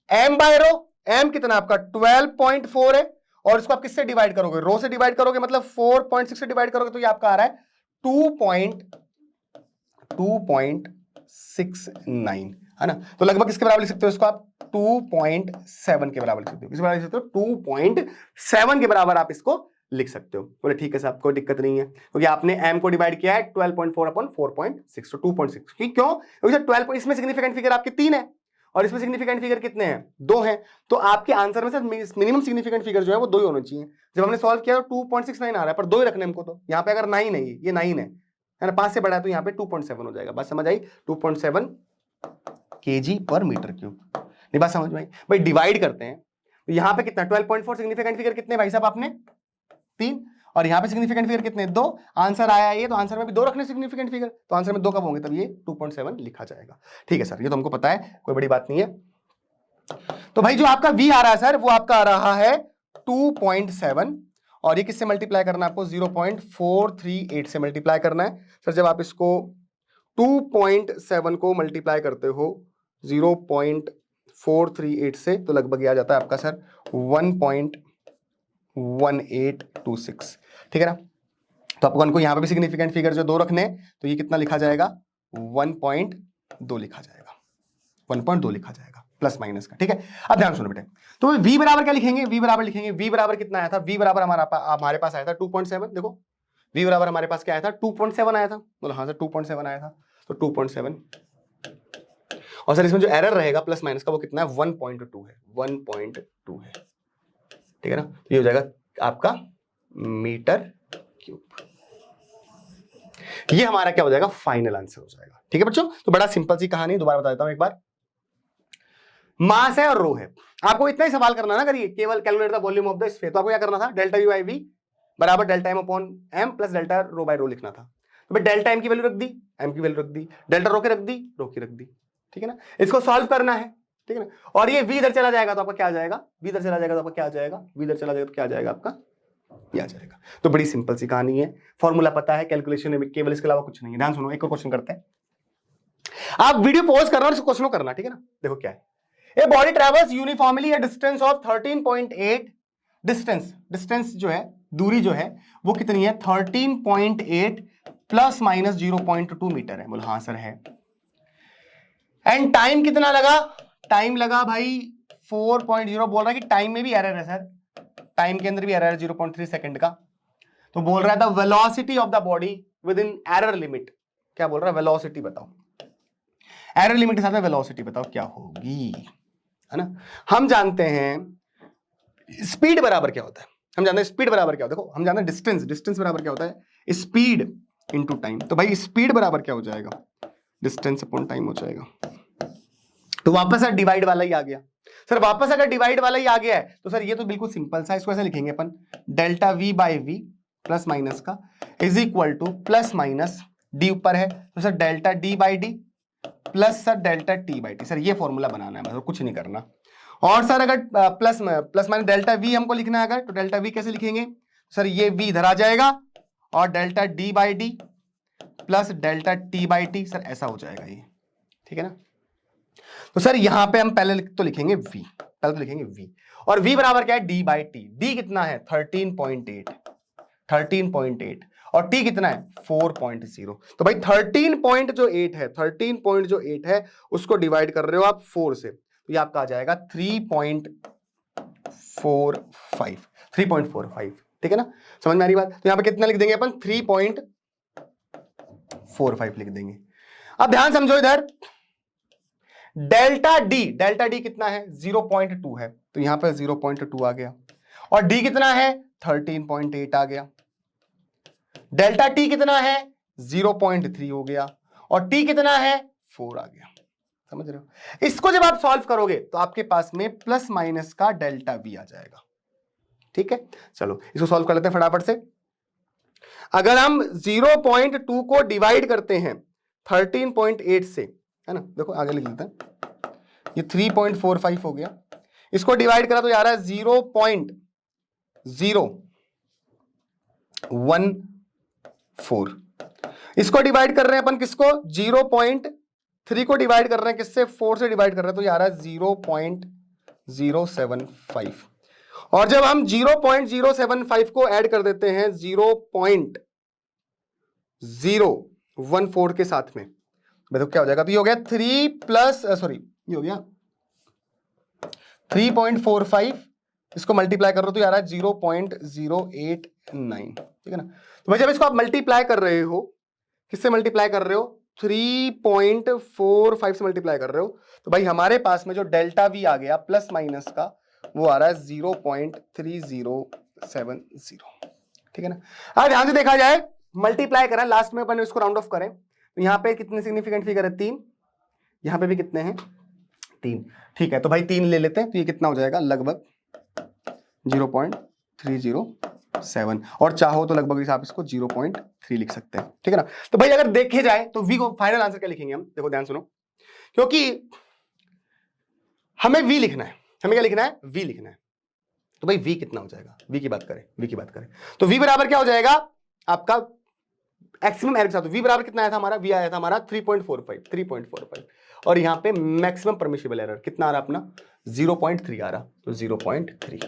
m बाय रो, m कितना आपका 12.4 है, और इसको आप किससे डिवाइड करोगे, रो से डिवाइड करोगे, मतलब 4.6 से डिवाइड करोगे, तो ये आपका आ रहा है 2.69, है ना, तो लगभग किसके बराबर लिख सकते हो इसको आप, 2.7 के बराबर लिख सकते हो, किसके बराबर लिख सकते हो, 2.7 के बराबर आप इसको लिख सकते हो। बोले ठीक है साहब, कोई दिक्कत नहीं है, क्योंकि आपने m को डिवाइड किया है 12.4 अपॉन 4.6, तो 2.6, क्यों, क्योंकि 12, इसमें सिग्निफिकेंट फिगर आपके 3 है और इसमें सिग्निफिकेंट फिगर कितने हैं, 2 हैं, तो आपके आंसर में से मिनिमम सिग्निफिकेंट फिगर जो है वो 2 ही होने चाहिए। जब हमने सॉल्व किया तो 2.69 आ रहा है, पर 2 ही रखने हमको, तो यहाँ पे अगर 9 है, ये 9 है ना, 5 से बड़ा है, तो यहाँ पे 2.7 हो जाएगा। बात समझ आई, 2.7 kg पर मीटर क्यूब, नहीं बात समझ में आई, भाई डिवाइड करते हैं, तो यहाँ पे कितना 12.4 सिग्निफिकेंट फिगर कितने भाई साहब आपने, 3, और यहाँ पे सिग्निफिकेंट फिगर कितने, 2, आंसर आया ये, तो आंसर में भी 2 रखने सिग्निफिकेंट फिगर, तो आंसर में 2 कब होंगे, तब ये 2.7 लिखा जाएगा। ठीक है सर, ये तो हमको पता है, कोई बड़ी बात नहीं है। तो भाई जो आपका v आ रहा है सर, वो आपका आ रहा है 2.7, और ये किससे मल्टीप्लाई करना है आपको, 0.438 से मल्टीप्लाई करना है। सर जब आप इसको 2.7 को मल्टीप्लाई करते हो 0.438 से, तो लगभग ये आ जाता है आपका सर 1.1826, ठीक है ना। तो आपको यहां पे भी सिग्निफिकेंट फिगर जो 2 रखने, तो ये कितना लिखा जाएगा, 1.2 लिखा जाएगा, 1.2 लिखा जाएगा प्लस माइनस का, ठीक है। अब ध्यान सुनो बेटे, तो v बराबर क्या लिखेंगे, v बराबर लिखेंगे, v बराबर कितना आया था, v बराबर हमारे पास आया था 2.7, देखो v बराबर हमारे पास क्या आया था, 2.7 आया था, बोलो हाँ सर 2.7 आया था, तो 2.7, और सर इसमें जो एरर रहेगा प्लस माइनस का वो कितना है, 1.2 है, 1.2 है, ठीक है ना। ये हो जाएगा आपका मीटर क्यूब, ये हमारा क्या हो जाएगा, फाइनल आंसर हो जाएगा। ठीक है बच्चों, तो बड़ा सिंपल सी कहानी, दोबारा बता देता हूं एक बार, मास है और रो है, आपको इतना ही सवाल करना ना, करिए केवल calculate the volume of the sphere, तो आपको क्या करना था, डेल्टा वी बाई वी बराबर delta M upon M plus delta rho by rho लिखना था। तो भाई डेल्टा एम की वैल्यू रख दी, एम की वैल्यू रख दी, डेल्टा रो की रख दी, रो की रख दी, ठीक है ना। इसको सॉल्व करना है, ठीक है ना, और ये वी इधर चला जाएगा तो आपका क्या आ जाएगा, वी इधर चला जाएगा तो आपका क्या आ जाएगा, वी इधर चला जाएगा तो क्या आ जाएगा आपका, ये आ जाएगा। तो बड़ी सिंपल सी कहानी है, फॉर्मूला पता है, कैलकुलेशन में केवल इसके अलावा कुछ नहीं है। ध्यान सुनो, एक और क्वेश्चन करते हैं, आप वीडियो पॉज करना और इस क्वेश्चन को करना, ठीक है ना। देखो क्या है, a body travels uniformly A distance of 13.8, distance जो है, दूरी जो है वो कितनी है, 13.8 प्लस माइनस 0.2 मीटर है, बोलो हाँ सर है। एंड टाइम कितना लगा, टाइम लगा भाई 4.0, बोल रहा है कि टाइम में भी एरर है सर, टाइम के अंदर भी एरर है 0.3 सेकंड का। तो बोल रहा था velocity of the body with in error limit, क्या बोल रहा है, वेलोसिटी बताओ, एरर लिमिट के साथ में वेलोसिटी बताओ क्या होगी, है ना। हम जानते हैं स्पीड बराबर क्या होता है, हम जानते हैं स्पीड बराबर क्या होता है, देखो हम जानते हैं डिस्टेंस बराबर क्या होता है, स्पीड इनटू टाइम। तो भाई स्पीड बराबर क्या हो जाएगा, डिस्टेंस अपॉन टाइम हो जाएगा। तो वापस सर डिवाइड वाला ही आ गया, सर वापस अगर डिवाइड वाला ही आ गया है तो सर ये तो बिल्कुल सिंपल सा, इसको ऐसे लिखेंगे अपन, delta V by V plus minus का is equal to plus minus D ऊपर है, तो sir delta D by D plus sir delta T by T, sir ये फॉर्मूला बनाना है, मतलब कुछ नहीं करना। और सर अगर प्लस माइनस डेल्टा वी हमको लिखना है अगर, तो डेल्टा वी कैसे लिखेंगे, सर ये वी इधर आ जाएगा और delta D by D plus delta T by T, sir ऐसा हो जाएगा ये, ठीक है ना। तो सर यहां पे हम पहले तो लिखेंगे v, पहले तो लिखेंगे v, और v बराबर क्या है, d बाई टी, d कितना है 13.8 और t कितना है 4.0। तो भाई 13.8 है उसको डिवाइड कर रहे हो आप 4 से, तो ये आपका आ जाएगा 3.45, ठीक है ना, समझ में आ रही बात। तो यहां पे कितना लिख देंगे अपन, 3.45 लिख देंगे। अब ध्यान समझो इधर, डेल्टा डी कितना है 0.2 है, तो यहां पर 0.2 आ गया। और डी कितना है 13.8 आ गया, डेल्टा टी कितना है 0.3 हो गया, और टी कितना है 4 आ गया। समझ रहे हो? इसको जब आप सॉल्व करोगे तो आपके पास में प्लस माइनस का डेल्टा वी आ जाएगा। ठीक है, चलो इसको सॉल्व कर लेते हैं फटाफट से। अगर हम 0.2 को डिवाइड करते हैं 13.8 से, है ना, देखो आगे लिख लेते हैं, ये 3.45 हो गया, इसको डिवाइड करा तो आ रहा है 0.014। इसको डिवाइड कर रहे हैं अपन किसको, 0.3 को डिवाइड कर रहे हैं किससे, 4 से डिवाइड कर रहे हैं, तो ये आ रहा है 0.075। और जब हम 0.075 को ऐड कर देते हैं 0.014 के साथ में, देखो क्या हो जाएगा, तो ये हो गया ये हो गया 3.45, इसको मल्टीप्लाई कर रहे हो तो ये आ रहा है 0.089। ठीक है ना, तो भाई जब इसको आप मल्टीप्लाई कर रहे हो, किससे मल्टीप्लाई कर रहे हो, 3.45 से मल्टीप्लाई कर रहे हो, तो भाई हमारे पास में जो डेल्टा वी आ गया प्लस माइनस का, वो आ रहा है 0.3070। ठीक है ना। अब ध्यान से देखा जाए, मल्टीप्लाई करें, लास्ट में अपन इसको राउंड ऑफ करें, तो यहां पे कितने सिग्निफिकेंट फिगर है 3, यहां पे भी कितने हैं 3। ठीक है, तो भाई 3 ले लेते हैं, तो ये कितना हो जाएगा, लगभग 0.307, और चाहो तो लगभग इस आप इसको 0.3 लिख सकते हैं। ठीक है ना। तो भाई अगर देखे जाए तो वी को फाइनल आंसर क्या लिखेंगे हम, देखो ध्यान सुनो, क्योंकि हमें वी लिखना है, हमें क्या लिखना है, वी लिखना है। तो भाई वी कितना हो जाएगा, वी की बात करें, तो वी बराबर क्या हो जाएगा आपका मैक्सिमम एरर के साथ, वी बराबर कितना आया था हमारा, वी आया था हमारा 3.45, और यहां पे मैक्सिमम परमिशिबल एरर कितना आ रहा अपना 0.3 आ रहा, तो 0.3।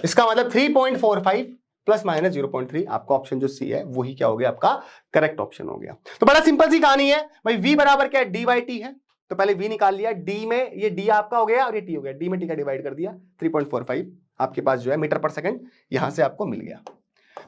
इसका मतलब 3.45 प्लस माइनस 0.3, आपका ऑप्शन जो सी है वही क्या हो गया, आपका करेक्ट ऑप्शन हो गया। तो बड़ा सिंपल सी कहानी है भाई, वी बराबर क्या है, डी बाई टी है, तो पहले वी निकाल लिया, डी में ये डी आपका हो गया और ये टी हो गया, डी में टी का डिवाइड कर दिया, 3.45 आपके पास जो है मीटर पर सेकंड यहां से आपको मिल गया।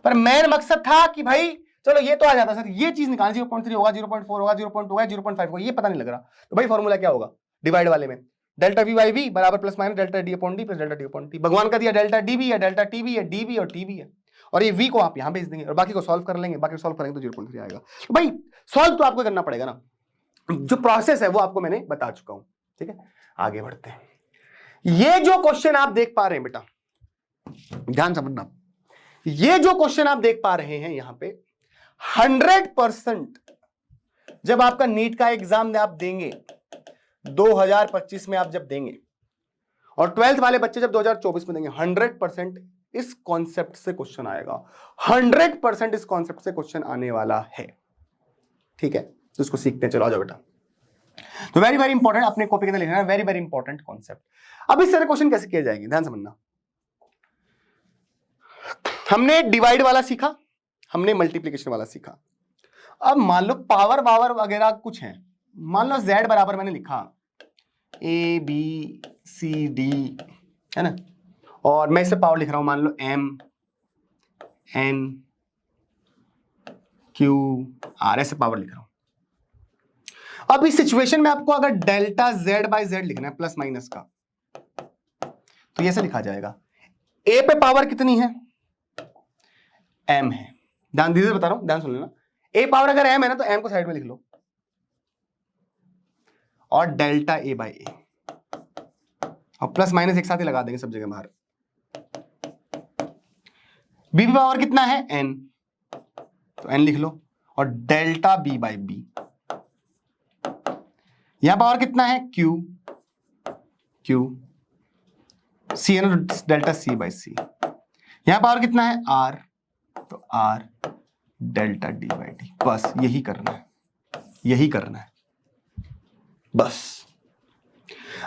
पर मेन मकसद था कि भाई चलो ये तो आ जाता सर, ये चीज निकाल 0.3 होगा, 0.4 होगा, 0.2 होगा, 0.5 होगा, ये पता नहीं लग रहा, तो भाई फॉर्मूला क्या होगा डिवाइड वाले में, डेल्टा वी बाई वी बराबर plus minus delta D upon D plus delta D upon T. भगवान का दिया डेल्टा डी भी है, डेल्टा टी भी है, डी भी और टी भी है, और ये वी को आप यहां भेज देंगे और बाकी को सॉल्व कर लेंगे, बाकी सॉल्व करेंगे तो 0.3 आएगा। तो भाई सॉल्व तो आपको करना पड़ेगा ना, जो प्रोसेस है वो आपको मैंने बता चुका हूं। ठीक है, आगे बढ़ते हैं। ये जो क्वेश्चन आप देख पा रहे हैं बेटा, ध्यान समझना, ये जो क्वेश्चन आप देख पा रहे हैं यहां पे 100% जब आपका नीट का एग्जाम आप देंगे 2025 में, आप जब देंगे और 12th वाले बच्चे जब 2024 में देंगे, 100% इस कॉन्सेप्ट से क्वेश्चन आएगा, 100% इस कॉन्सेप्ट से क्वेश्चन आने वाला है। ठीक है, तो इसको सीखते हैं, चलो आ जाओ बेटा। तो वेरी वेरी इंपॉर्टेंट, अपने कॉपी के अंदर लिखना है, वेरी वेरी इंपॉर्टेंट कॉन्सेप्ट। अब इस तरह क्वेश्चन कैसे किए जाएंगे, ध्यान समझना। हमने डिवाइड वाला सीखा, हमने मल्टीप्लिकेशन वाला सीखा। अब मान लो पावर वावर वगैरह कुछ है, मान लो z बराबर मैंने लिखा a b c d, है ना, और मैं इसे पावर लिख रहा हूं, मान लो m n q r, ऐसे पावर लिख रहा हूं। अब इस सिचुएशन में आपको अगर डेल्टा z बाई z लिखना है प्लस माइनस का, तो ऐसे लिखा जाएगा, a पे पावर कितनी है, m है, ध्यान दीजिए बता रहा हूं, ध्यान सुन लेना, a पावर अगर m है ना तो m को साइड में लिख लो, और डेल्टा a बाई a, और प्लस माइनस एक साथ ही लगा देंगे सब जगह बाहर। b पे पावर कितना है n, तो n लिख लो, और डेल्टा b बाई b, यहां पावर कितना है q, c है ना, डेल्टा c बाई c, यहां पावर कितना है r, तो r delta d by d। बस यही करना है, यही करना है बस।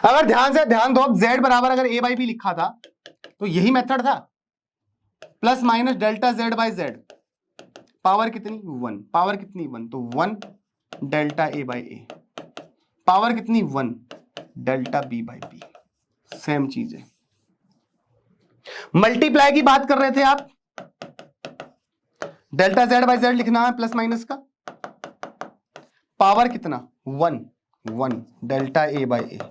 अगर ध्यान से ध्यान दो, z बराबर अगर a बाई b लिखा था तो यही मेथड था, plus minus delta z by z, power कितनी 1, पावर कितनी 1, तो 1 delta a by a, power कितनी 1 delta b by b, same चीज है। मल्टीप्लाई की बात कर रहे थे आप, डेल्टा z बाई z लिखना है प्लस माइनस का, पावर कितना 1 delta a by a,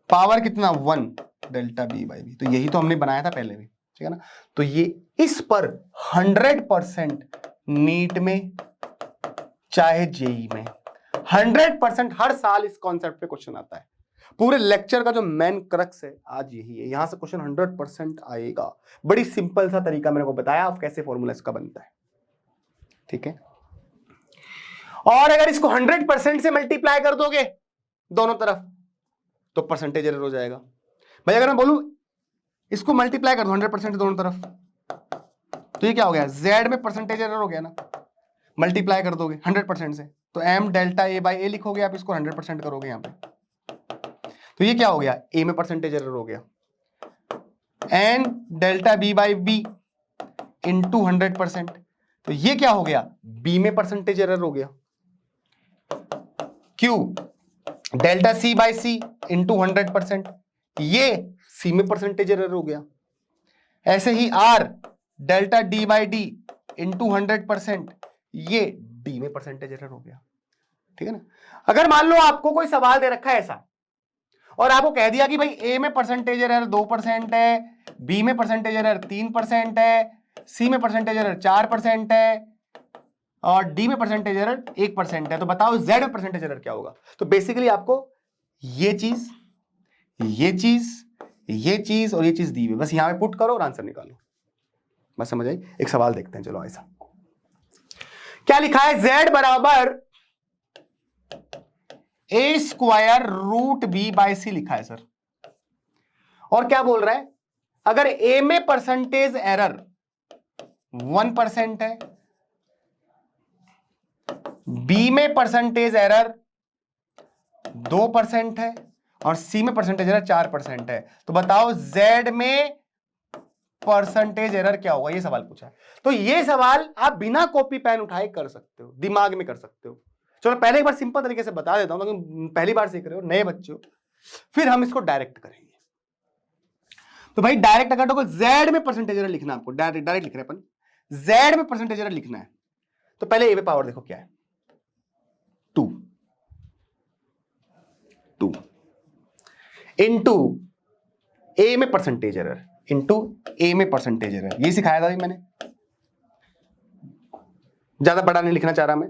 power कितना 1 डेल्टा b बाई b, तो यही तो हमने बनाया था पहले भी। ठीक है ना। तो ये इस पर 100% नीट में चाहे जेई में 100% हर साल इस कॉन्सेप्ट पे क्वेश्चन आता है। पूरे लेक्चर का जो मेन क्रक्स है आज यही है, यहां से क्वेश्चन 100% आएगा। बड़ी सिंपल सा तरीका मैंने को बताया आप कैसे फॉर्मूला इसका बनता है, ठीक है। और अगर इसको 100% से मल्टीप्लाई कर दोगे दोनों तरफ तो परसेंटेज एरर हो जाएगा। भाई अगर मैं बोलूं इसको मल्टीप्लाई कर दो 100% दोनों तरफ तो ये क्या हो गया, z में परसेंटेज एरर हो गया ना। मल्टीप्लाई कर दोगे 100% से तो m delta a by a लिखोगे आप, इसको 100% करोगे यहां पे तो ये क्या हो गया, a में परसेंटेज एरर हो गया। n delta b by b into 100% तो ये क्या हो गया, b में परसेंटेज एरर हो गया। q delta c by c into 100% ये c में परसेंटेज एरर हो गया। ऐसे ही r delta d by d into 100% ये d में परसेंटेज एरर हो गया, ठीक है ना। अगर मान लो आपको कोई सवाल दे रखा है ऐसा और आपको कह दिया कि भाई a में परसेंटेज एरर 2% है, b में परसेंटेज एरर 3% है, c में परसेंटेज एरर 4% है और d में परसेंटेज एरर 1% है, तो बताओ z में परसेंटेज एरर क्या होगा। तो बेसिकली आपको ये चीज और ये चीज दी हुई, बस यहां पे पुट करो और आंसर निकालो, बस समझ आई। एक सवाल देखते हैं, चलो ऐसा क्या लिखा है, z बराबर a square root B by C लिखा है सर। और क्या बोल रहा है, अगर a में परसेंटेज एरर 1% है, b में परसेंटेज एरर 2% है और c में परसेंटेज एरर 4% है, तो बताओ z में परसेंटेज एरर क्या होगा, ये सवाल पूछा है। तो ये सवाल आप बिना कॉपी पेन उठाए कर सकते हो, दिमाग में कर सकते हो। चलो पहले एक बार सिंपल तरीके से बता देता हूं, क्योंकि पहली बार सीख रहे हो, नए बच्चे हो, फिर हम इसको डायरेक्ट करेंगे। तो भाई डायरेक्ट अगर तो z में परसेंटेज एरर लिखना है आपको, डायरेक्ट लिख रहे हैं अपन, z में परसेंटेज एरर लिखना है तो पहले a पे पावर देखो क्या है, 2 इंटू a में परसेंटेज एरर इंटू a में परसेंटेज एरर, ये सिखाया था भाई मैंने, ज्यादा बड़ा नहीं लिखना चाह रहा मैं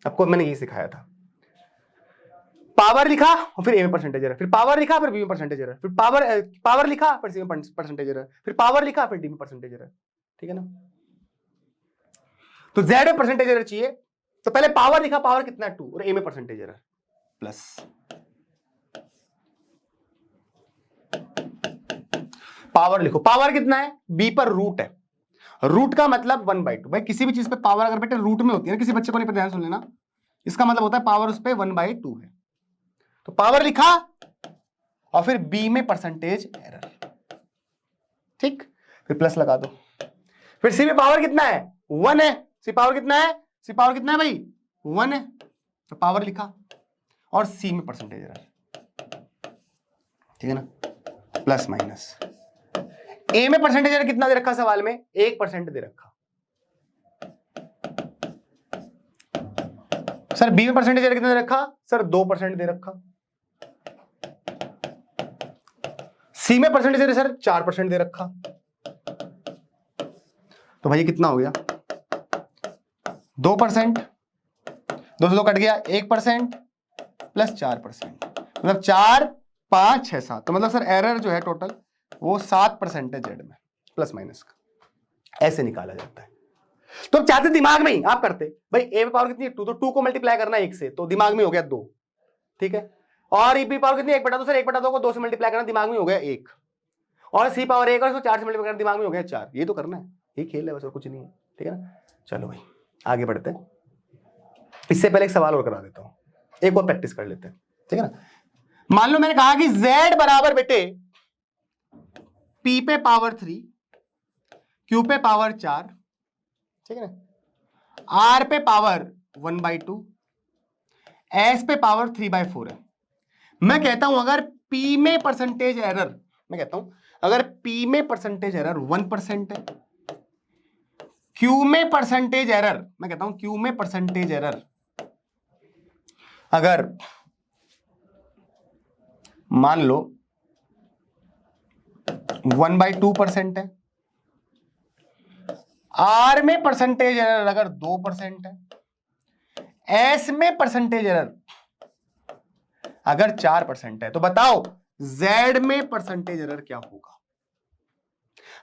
आपको, मैंने ये सिखाया था। पावर लिखा और फिर a में परसेंटेज एरर, फिर पावर लिखा फिर b में परसेंटेज एरर, फिर पावर लिखा फिर c में परसेंटेज एरर, फिर पावर लिखा फिर d में परसेंटेज एरर, ठीक है ना। तो z में परसेंटेज एरर चाहिए तो पहले पावर लिखा, पावर कितना है 2 और a में परसेंटेज एरर प्लस, पावर लिखो, पावर कितना है, b पर रूट है, रूट का मतलब 1/2। भाई किसी भी चीज पे पावर अगर बेटे रूट में होती है ना, किसी बच्चे को नहीं पता, ध्यान सुन लेना, इसका मतलब होता है पावर उस पे 1/2 है। तो पावर लिखा और फिर b में परसेंटेज एरर, ठीक, फिर प्लस लगा दो। फिर c में पावर कितना है 1 है, c पावर कितना है, c पावर कितना है भाई 1 है, तो पावर लिखा और c में परसेंटेज एरर, ठीक है ना, प्लस माइनस। a में परसेंटेज एरर कितना दे रखा सवाल में, 1% दे रखा। सर b में परसेंटेज एरर कितना दे रखा, सर 2% दे रखा। c में परसेंटेज एरर सर 4% दे रखा। तो भाई कितना हो गया 2%, 2 से 2 कट गया, 1% प्लस 4%, मतलब 4 5 6 7, तो मतलब सर एरर जो है टोटल वो 7% है जेड में, प्लस माइनस का ऐसे निकाला जाता है। तो अब चाहते दिमाग में ही आप करते, भाई ए पावर कितनी है 2, तो 2 को मल्टीप्लाई करना 1 से, तो दिमाग में हो गया 2, ठीक है। और ई पावर कितनी 1/2, सर 1/2 को 2 से मल्टीप्लाई करना, दिमाग में हो गया 1, और सी पावर 1 और इसको 4 से मल्टीप्लाई करना, दिमाग में हो गया 4। ये तो करना है, ये खेल है बस, और कुछ नहीं है, ठीक है ना। चलो भाई आगे बढ़ते हैं, इससे पहले एक सवाल और करा देता हूं, एक और प्रैक्टिस कर लेते हैं, ठीक है ना। मान लो मैंने कहा कि z बराबर बेटे p पे पावर 3, q पे पावर 4, ठीक है ना, r पे पावर 1/2, s पे पावर 3/4 है। मैं कहता हूं अगर p में परसेंटेज एरर, मैं कहता हूं अगर p में परसेंटेज एरर 1% है, q में परसेंटेज एरर, मैं कहता हूं q में परसेंटेज एरर अगर मान लो 1/2% है, आर में परसेंटेज एरर अगर 2% है, एस में परसेंटेज एरर अगर 4% है, तो बताओ जेड में परसेंटेज एरर क्या होगा?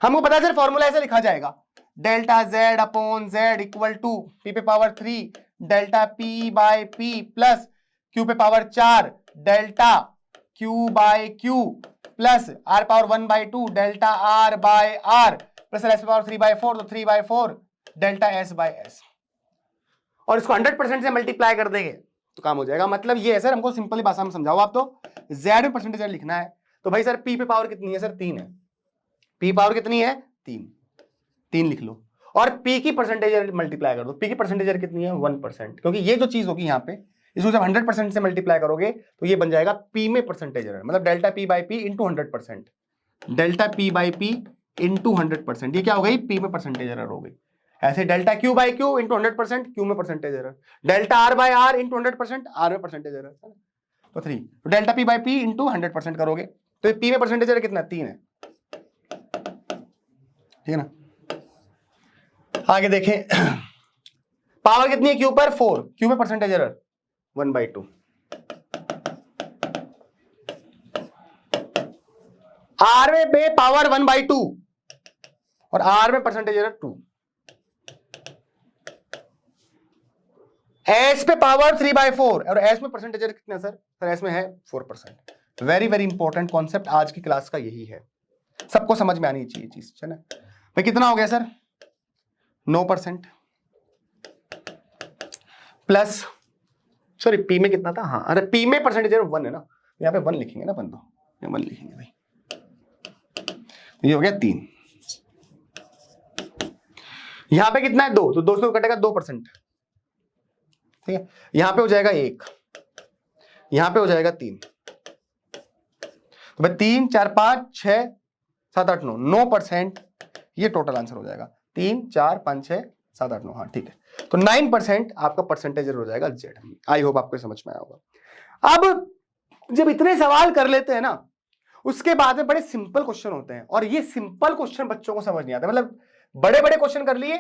हमको पता है सर, फॉर्मूला ऐसे लिखा जाएगा, delta Z upon Z equal to P पे power 3 delta P by P plus Q पे power 4 delta Q by Q plus R power 1/2 delta R by R plus S power 3/4, तो 3/4 delta S by S, और इसको 100% से multiply कर देंगे तो काम हो जाएगा। मतलब ये है सर, हमको सिंपली भाषा में समझाओ आप, तो जेड में परसेंटेज लिखना है, तो भाई सर पी पे पावर कितनी है सर? 3 है। पी पावर कितनी है? 3 लिख लो, और पी की परसेंटेज मल्टीप्लाई कर दो। पी की परसेंटेज कितनी है? 1%, क्योंकि ये जो चीज होगी यहाँ पे, इसको जब 100% से मल्टीप्लाई करोगे तो ये बन जाएगा पी में परसेंटेज एरर, मतलब delta P by P into 100%, delta P by P into 100%, ये क्या हो गई? पी में परसेंटेज एरर हो गई। ऐसे delta Q by Q into 100%, Q में percentage error, delta R by R into 100%, R में परसेंटेज एरर, तो 3, तो delta P by P into 100% करोगे तो पी में परसेंटेज एरर कितना? 3 है, ठीक है ना। आगे देखें, पावर कितनी है क्यू पर? 4, क्यू में परसेंटेज एरर 1/2, आर में पे पावर 1/2 और आर में परसेंटेज एरर 2, एस पे पावर 3/4 और एस में परसेंटेज एरर कितना सर? सर एस में है 4%। वेरी वेरी इंपॉर्टेंट कॉन्सेप्ट आज की क्लास का यही है, सबको समझ में आनी चाहिए चीज, है ना भाई। कितना हो गया सर? 9% प्लस, सॉरी पी में कितना था? हाँ, अरे पी में परसेंटेज एरर 1 है ना, यहाँ पे 1 लिखेंगे ना, बंदो 1 लिखेंगे भाई, ये हो गया 3। यहां पे कितना है? 2, तो 200 कटेगा 2%, ठीक है। यहां पे हो जाएगा 1, यहां पे हो जाएगा 3, तो भाई 3 4 5 6 7 8 9, 9%, ये टोटल आंसर हो जाएगा। 3 4 5 6 7 8 9, हाँ ठीक है, तो 9% आपका परसेंटेज हो जाएगा जेड। आई होप आपको समझ में आया होगा। अब जब इतने सवाल कर लेते हैं ना, उसके बाद में बड़े सिंपल क्वेश्चन होते हैं, और ये सिंपल क्वेश्चन बच्चों को समझ नहीं आता। मतलब बड़े बड़े क्वेश्चन कर लिए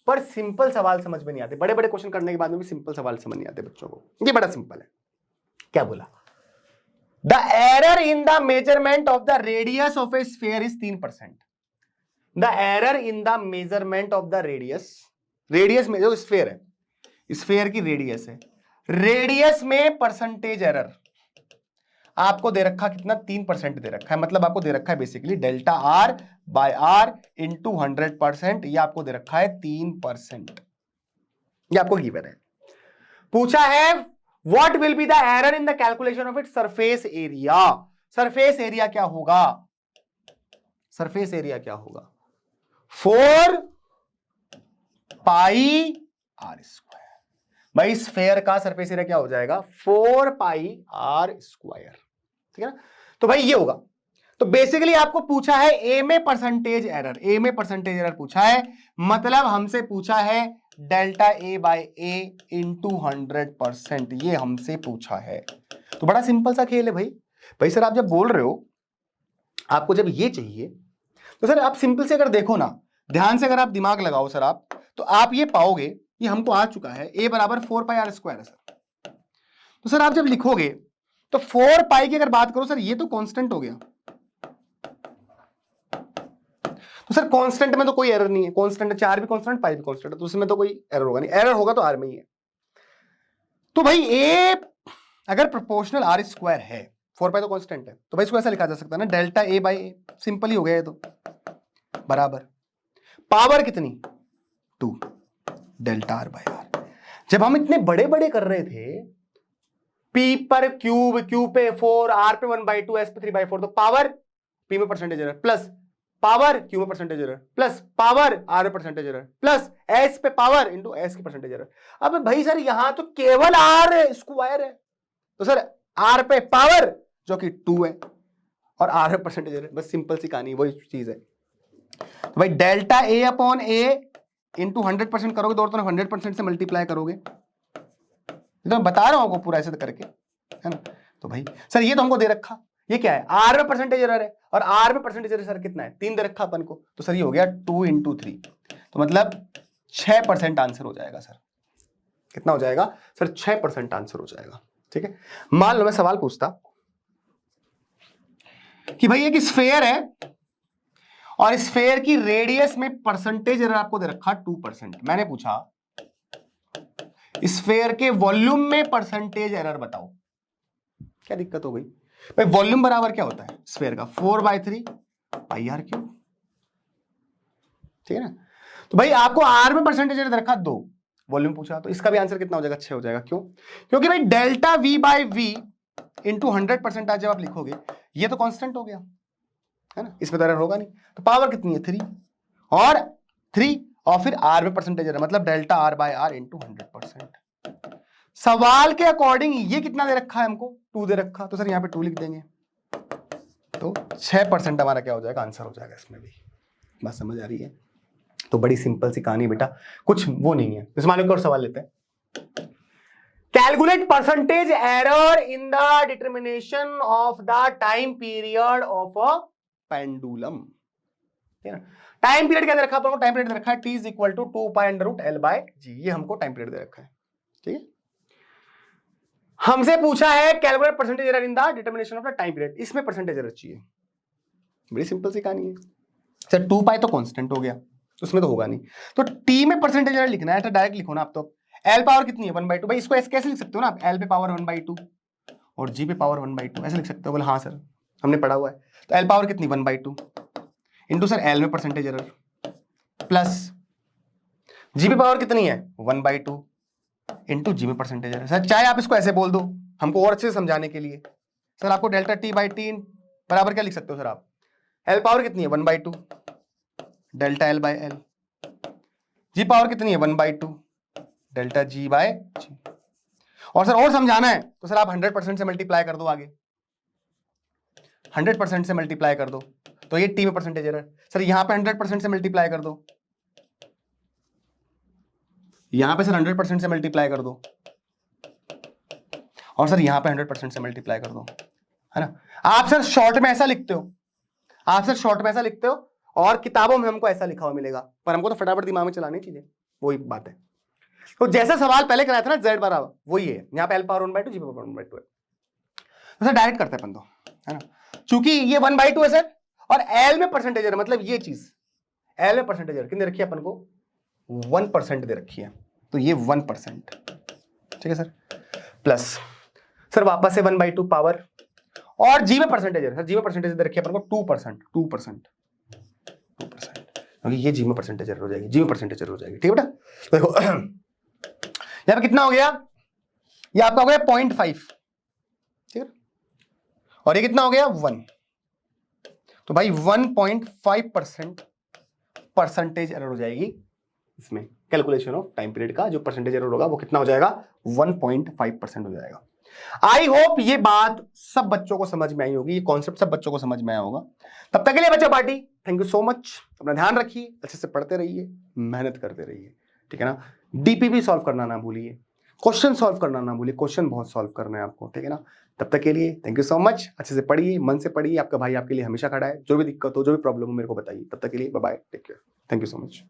पर सिंपल सवाल समझ में नहीं आते, बड़े बड़े क्वेश्चन करने के बाद में भी सिंपल सवाल समझ नहीं आते बच्चों को। ये बड़ा सिंपल है। क्या बोला? The error in the measurement of the radius of A sphere is 3%। The error in the measurement of the radius में जो स्फीयर है, स्फीयर की रेडियस है, रेडियस में परसेंटेज एरर आपको दे रखा कितना? 3% दे रखा है। मतलब आपको दे रखा है basically delta R by R into 100%, ये आपको दे रखा है 3%, ये आपको गिवन है। पूछा है what will be the error in the calculation of its surface area. Surface area क्या होगा? सरफेस एरिया क्या होगा? 4 पाई आर स्क्वायर। भाई स्फीयर का सरफेस एरिया क्या हो जाएगा? 4 पाई आर स्क्वायर, ठीक है ना। तो भाई ये होगा। तो बेसिकली आपको पूछा है ए में परसेंटेज एरर, ए में परसेंटेज एरर पूछा है, मतलब हमसे पूछा है delta A bye A into 100%, ये हमसे पूछा है। तो बड़ा सिंपल सा खेल है भाई। भाई सर आप जब बोल रहे हो आपको जब ये चाहिए, तो सर आप सिंपल से अगर देखो ना, ध्यान से अगर आप दिमाग लगाओ सर आप, तो आप ये पाओगे, ये हमको आ चुका है ए बराबर 4 पाई आर स्क्वायर है सर। तो सर आप जब लिखोगे तो 4 पाई की अगर बात करो सर, ये तो कांस्टेंट हो गया, तो सर कांस्टेंट में तो कोई एरर नहीं है, कांस्टेंट 4 भी कांस्टेंट पाई भी कांस्टेंट है, तो उसमें तो कोई एरर होगा नहीं, एरर होगा तो आर में ही है। तो भाई ए अगर प्रोपोर्शनल आर स्क्वायर है, 4 पाई तो कांस्टेंट है, तो भाई इसको ऐसा लिखा जा सकता है ना, delta A by A, simple ही हो गया ये तो, बराबर पावर कितनी? 2 डेल्टा आर बाई आर। जब हम इतने बड़े बड़े कर रहे थे, पी पर क्यूब, क्यूब पे 4, आर पे 1/2, एस पे 3/4, तो पावर पी में percentage error plus power Q में percentage error plus power R में परसेंटेज एरर प्लस एस पे पावर इंटू एस की परसेंटेज एरर। अब भाई सर यहां तो केवल आर स्क्वायर है, तो सर आर पे पावर जो कि 2 है और आर में परसेंटेज एरर, बस सिंपल सी कहानी वही चीज है। तो भाई delta A upon A into 100% करोगे तो 100% से मल्टीप्लाई करोगे, तो मैं बता रहा हूं आपको पूरा ऐसे करके, है ना। तो भाई सर ये तो हमको दे रखा, ये क्या है? आर में परसेंटेज एरर है, और आर में परसेंटेज एरर सर कितना है? 3 दे रखा अपन को, तो सर ये हो गया 2 इंटू 3। तो मतलब 6% आंसर हो जाएगा सर। कितना हो जाएगा सर? 6% आंसर हो जाएगा। ठीक है, मान लो मैं सवाल पूछता कि भाई एक स्फेयर है और स्फेयर की रेडियस में परसेंटेज एरर आपको दे रखा 2%। मैंने पूछा स्फेयर के वॉल्यूम में परसेंटेज एरर बताओ। क्या दिक्कत हो गई भाई? वॉल्यूम बराबर क्या होता है स्फेयर का? 4/3 पाई आर क्यूब। ठीक है ना? तो भाई आपको आर में परसेंटेज एरर रखा 2, वॉल्यूम पूछा, तो इसका भी आंसर कितना हो जाएगा? 6 हो जाएगा। क्यों? क्योंकि भाई delta V by V into 100% आज जब आप लिखोगे ये तो कांस्टेंट हो गया है ना, इसमें तो एरर होगा नहीं। तो पावर कितनी है? 3 और फिर आर में परसेंटेज एरर मतलब delta R by R into 100%। सवाल के अकॉर्डिंग ये कितना दे रखा है हमको? 2 दे रखा, तो सर यहाँ पे 2 लिख देंगे, तो 6% हमारा क्या हो जाएगा? आंसर हो जाएगा। इसमें भी बात समझ आ रही है? तो बड़ी सिंपल सी कहानी बेटा, कुछ वो नहीं है। इस मान लो और सवाल लेते हैं। Calculate percentage error in the determination of the time period of a pendulum. Time period क्या दे रखा है? टाइम पीरियड दे रखा है t is equal to 2π√L/g। ये हमको टाइम पीरियड दे रखा है। ठीक है, हमसे पूछा है calculate percentage error in the determination of the time period. इसमें परसेंटेज एरर चाहिए। बड़ी सिंपल सी कहानी है सर। 2π तो कांस्टेंट हो गया, उसमें तो होगा नहीं, तो t में परसेंटेज एरर लिखना है तो डायरेक्ट लिखो ना आप। तो L पावर कितनी है? 1/2। भाई इसको ऐसे कैसे लिख सकते हो ना आप? L पे पावर 1/2 और G पे पावर 1/2 ऐसे लिख सकते हो? बोले हाँ सर हमने पढ़ा हुआ है। तो L पावर कितनी? 1/2 इंटू सर L में परसेंटेज एरर प्लस G पे पावर कितनी है? 1/2 इंटू G में परसेंटेज एरर। सर चाहे आप इसको ऐसे बोल दो हमको और अच्छे से समझाने के लिए। सर आपको डेल्टा t/t बराबर क्या लिख सकते हो सर आप? L पावर कितनी है? 1/2 delta L by L। G power कितनी है? 1/2 डेल्टा G बाय G। और सर और समझाना है तो सर आप 100% से मल्टीप्लाई कर दो आगे, 100% से मल्टीप्लाई कर दो तो ये t में परसेंटेज एरर। सर यहां पे 100% से मल्टीप्लाई कर दो, यहां पे सर 100% से मल्टीप्लाई कर दो, और सर यहां पे 100% से मल्टीप्लाई कर दो, है ना? आप सर शॉर्ट में ऐसा लिखते हो, आप सर शॉर्ट में ऐसा लिखते हो और किताबों में हमको ऐसा लिखा हुआ मिलेगा, पर हमको तो फटाफट दिमाग में चलानी चीजें। वही बात है। तो जैसा सवाल पहले कराया था ना z बराबर, वही है। यहाँ पे L पावर 1/2 G पावर 1/2 है। तो सर डायरेक्ट करते हैं अपन तो, है ना? चूंकि ये 1/2 है सर और L में परसेंटेज है, मतलब ये चीज L में परसेंटेज है कितनी रखी है अपन को? 1% दे रखी है, तो ये 1%। ठीक है सर, प्लस सर वापस से 1/2 पावर और G में परसेंटेज है। सर G में परसेंटेज दे रखी है अपन को 2%, क्योंकि ये G में परसेंटेज हो जाएगी, G में परसेंटेज हो जाएगी। ठीक है बेटा, देखो यहाँ पे कितना हो गया? ये आपका हो गया 0.5। ठीक है, और ये कितना हो गया? 1। तो भाई 1.5% परसेंटेज एरर हो जाएगी इसमें। कैलकुलेशन ऑफ टाइम पीरियड का जो परसेंटेज एरर होगा वो कितना हो जाएगा? 1.5% हो जाएगा। आई होप ये बात सब बच्चों को समझ में आई होगी, ये कॉन्सेप्ट सब बच्चों को समझ में आया होगा। तब तक के लिए बच्चा party, thank you so much. अपना ध्यान रखिए, अच्छे से पढ़ते रहिए, मेहनत करते रहिए। ठीक है ना? डीपीपी सॉल्व करना ना भूलिए, क्वेश्चन सॉल्व करना ना भूलिए, क्वेश्चन बहुत सॉल्व करना है आपको। ठीक है ना? तब तक के लिए थैंक यू सो मच। अच्छे से पढ़िए, मन से पढ़िए, आपका भाई आपके लिए हमेशा खड़ा है। जो भी दिक्कत हो, जो भी प्रॉब्लम हो, मेरे को बताइए। तब तक के लिए bye bye, take care, thank you so much.